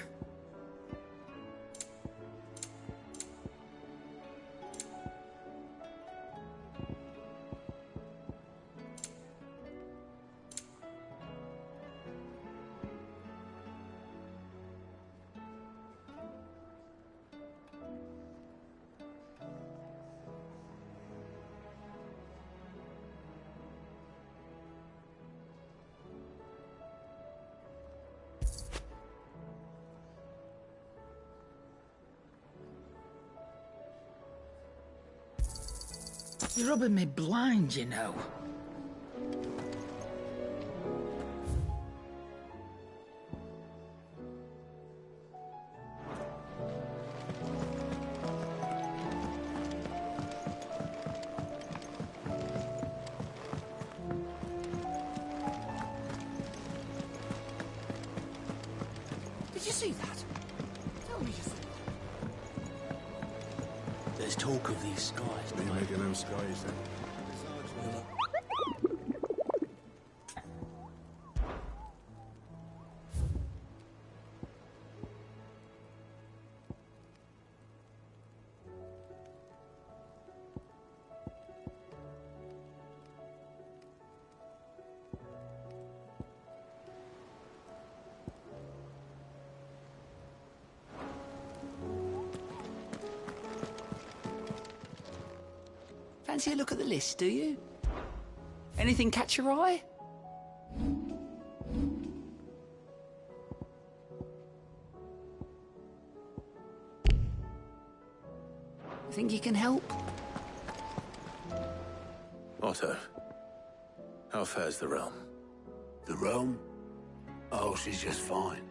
You're rubbing me blind, you know. see that? Tell me you see. There's talk of these skies. What are you making them skies then? Fancy a look at the list, do you? Anything catch your eye? Think you can help? Otto, how fares the realm? The realm? Oh, she's just fine.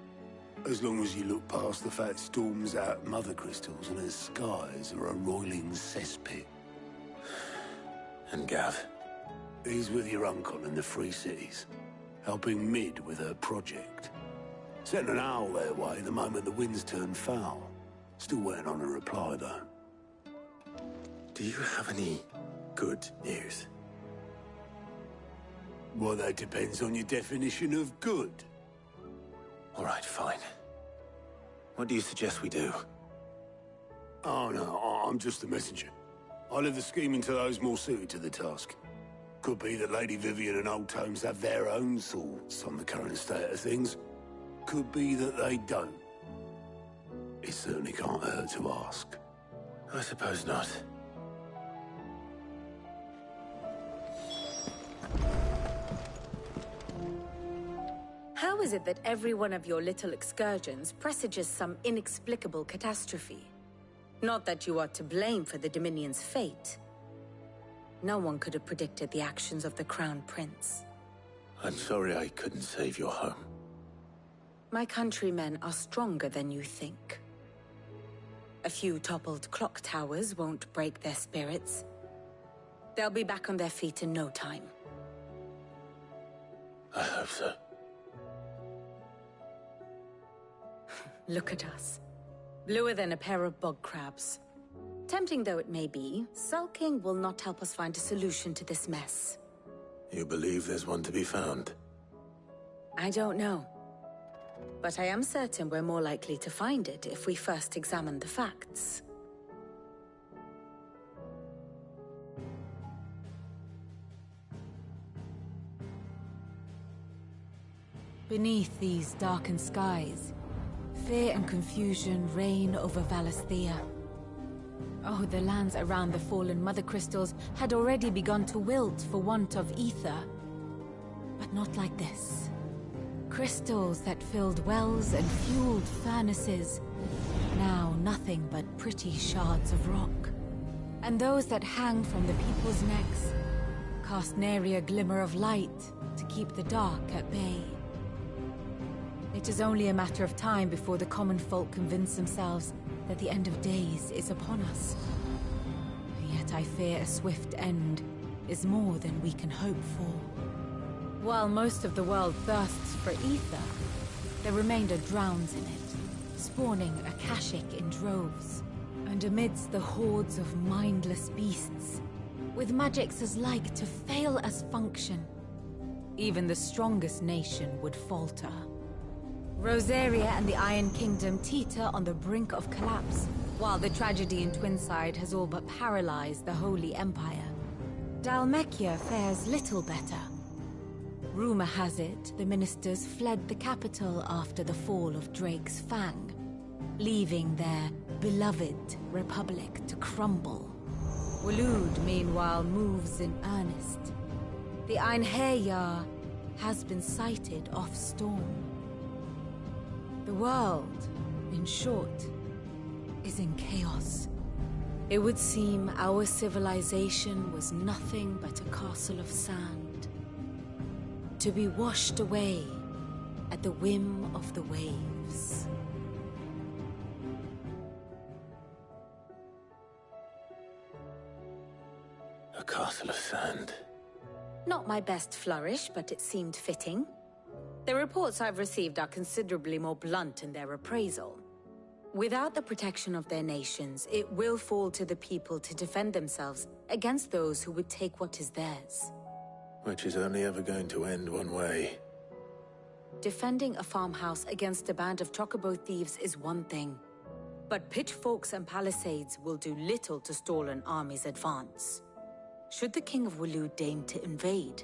As long as you look past the fat storms out mother crystals and her skies are a roiling cesspit. And Gav? He's with your uncle in the Free Cities, helping Mid with her project. Sent an owl their way the moment the winds turned foul. Still waiting on a reply, though. Do you have any good news? Well, that depends on your definition of good. All right, fine. What do you suggest we do? Oh, no, I'm just the messenger. I leave the scheming to those more suited to the task. Could be that Lady Vivian and Old Tomes have their own thoughts on the current state of things. Could be that they don't. It certainly can't hurt to ask. I suppose not. How is it that every one of your little excursions presages some inexplicable catastrophe? Not that you are to blame for the Dominion's fate. No one could have predicted the actions of the Crown Prince. I'm sorry I couldn't save your home. My countrymen are stronger than you think. A few toppled clock towers won't break their spirits. They'll be back on their feet in no time. I hope so. Look at us. Bluer than a pair of bog crabs. Tempting though it may be, sulking will not help us find a solution to this mess. You believe there's one to be found? I don't know. But I am certain we're more likely to find it if we first examine the facts. Beneath these darkened skies, fear and confusion reign over Valisthea. Oh, the lands around the fallen mother crystals had already begun to wilt for want of ether. But not like this. Crystals that filled wells and fueled furnaces, now nothing but pretty shards of rock. And those that hang from the people's necks cast nary a glimmer of light to keep the dark at bay. It is only a matter of time before the common folk convince themselves that the end of days is upon us. Yet I fear a swift end is more than we can hope for. While most of the world thirsts for ether, the remainder drowns in it, spawning Akashic in droves. And amidst the hordes of mindless beasts, with magics as like to fail as function, even the strongest nation would falter. Rosaria and the Iron Kingdom teeter on the brink of collapse, while the tragedy in Twinside has all but paralyzed the Holy Empire. Dhalmekia fares little better. Rumor has it the ministers fled the capital after the fall of Drake's Fang, leaving their beloved republic to crumble. Waloed, meanwhile, moves in earnest. The Einherjar has been sighted off-storm. The world, in short, is in chaos. It would seem our civilization was nothing but a castle of sand, to be washed away at the whim of the waves. A castle of sand. Not my best flourish, but it seemed fitting. The reports I've received are considerably more blunt in their appraisal. Without the protection of their nations, it will fall to the people to defend themselves against those who would take what is theirs. Which is only ever going to end one way. Defending a farmhouse against a band of chocobo thieves is one thing, but pitchforks and palisades will do little to stall an army's advance. Should the King of Waloed deign to invade,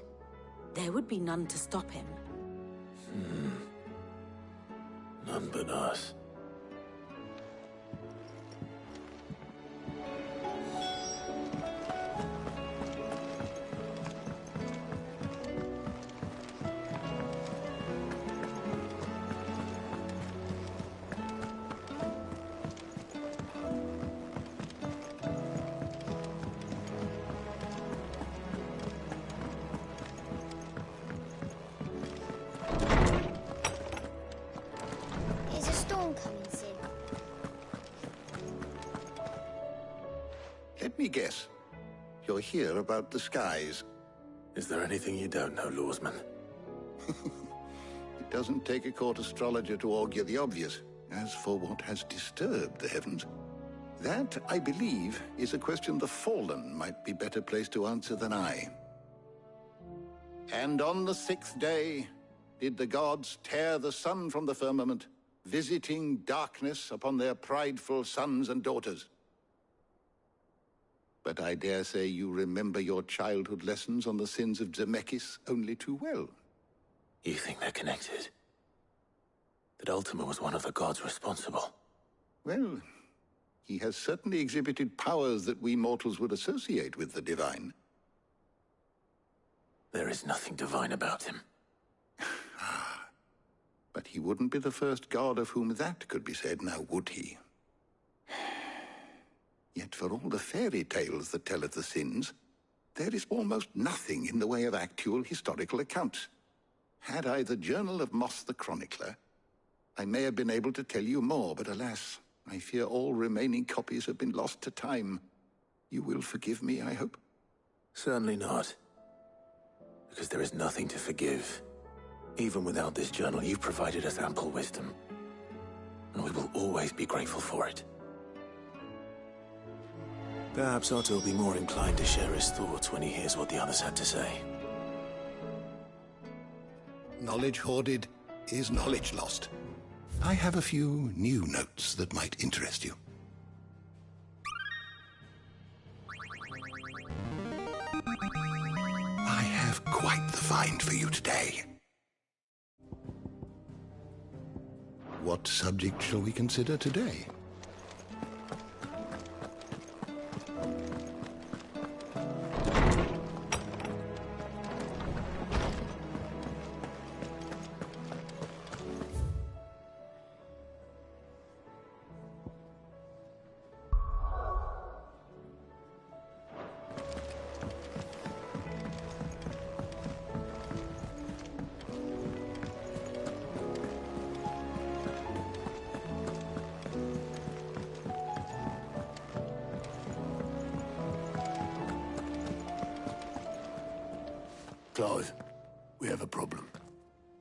there would be none to stop him. None but us. Is a storm coming soon? Let me guess. You're here about the skies. Is there anything you don't know, Lawsman? It doesn't take a court astrologer to augur the obvious. As for what has disturbed the heavens, that, I believe, is a question the Fallen might be better placed to answer than I. And on the 6th day did the gods tear the sun from the firmament, visiting darkness upon their prideful sons and daughters. But I dare say you remember your childhood lessons on the sins of Zemeckis only too well. You think they're connected? That Ultima was one of the gods responsible? Well, he has certainly exhibited powers that we mortals would associate with the divine. There is nothing divine about him. But he wouldn't be the first god of whom that could be said, now would he? Yet for all the fairy tales that tell of the sins, there is almost nothing in the way of actual historical accounts. Had I the Journal of Moss the Chronicler, I may have been able to tell you more, but alas, I fear all remaining copies have been lost to time. You will forgive me, I hope? Certainly not. Because there is nothing to forgive. Even without this journal, you've provided us ample wisdom. And we will always be grateful for it. Perhaps Otto will be more inclined to share his thoughts when he hears what the others had to say. Knowledge hoarded is knowledge lost. I have a few new notes that might interest you. I have quite the find for you today. What subject shall we consider today? Clive, we have a problem.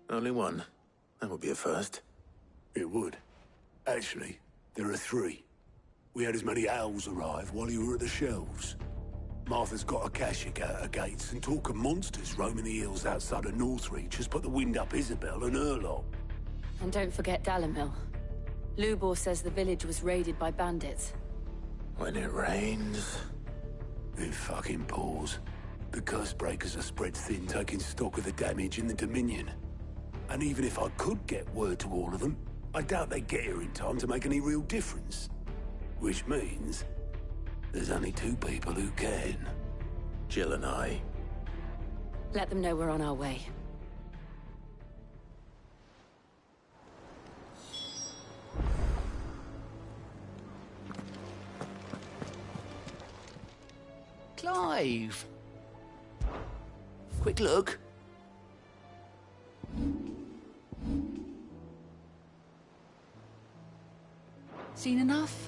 Only one. That would be a first. It would. Actually, there are 3. We had as many owls arrive while you were at the shelves. Martha's got a Kashik out her gates, and talk of monsters roaming the hills outside of Northreach has put the wind up Isabel and her lot. And don't forget Dalimil. Lubor says the village was raided by bandits. When it rains... It fucking pours. The curse breakers are spread thin, taking stock of the damage in the Dominion. And even if I could get word to all of them, I doubt they'd get here in time to make any real difference. Which means there's only 2 people who can. Jill and I. Let them know we're on our way. Clive! Quick look. Seen enough?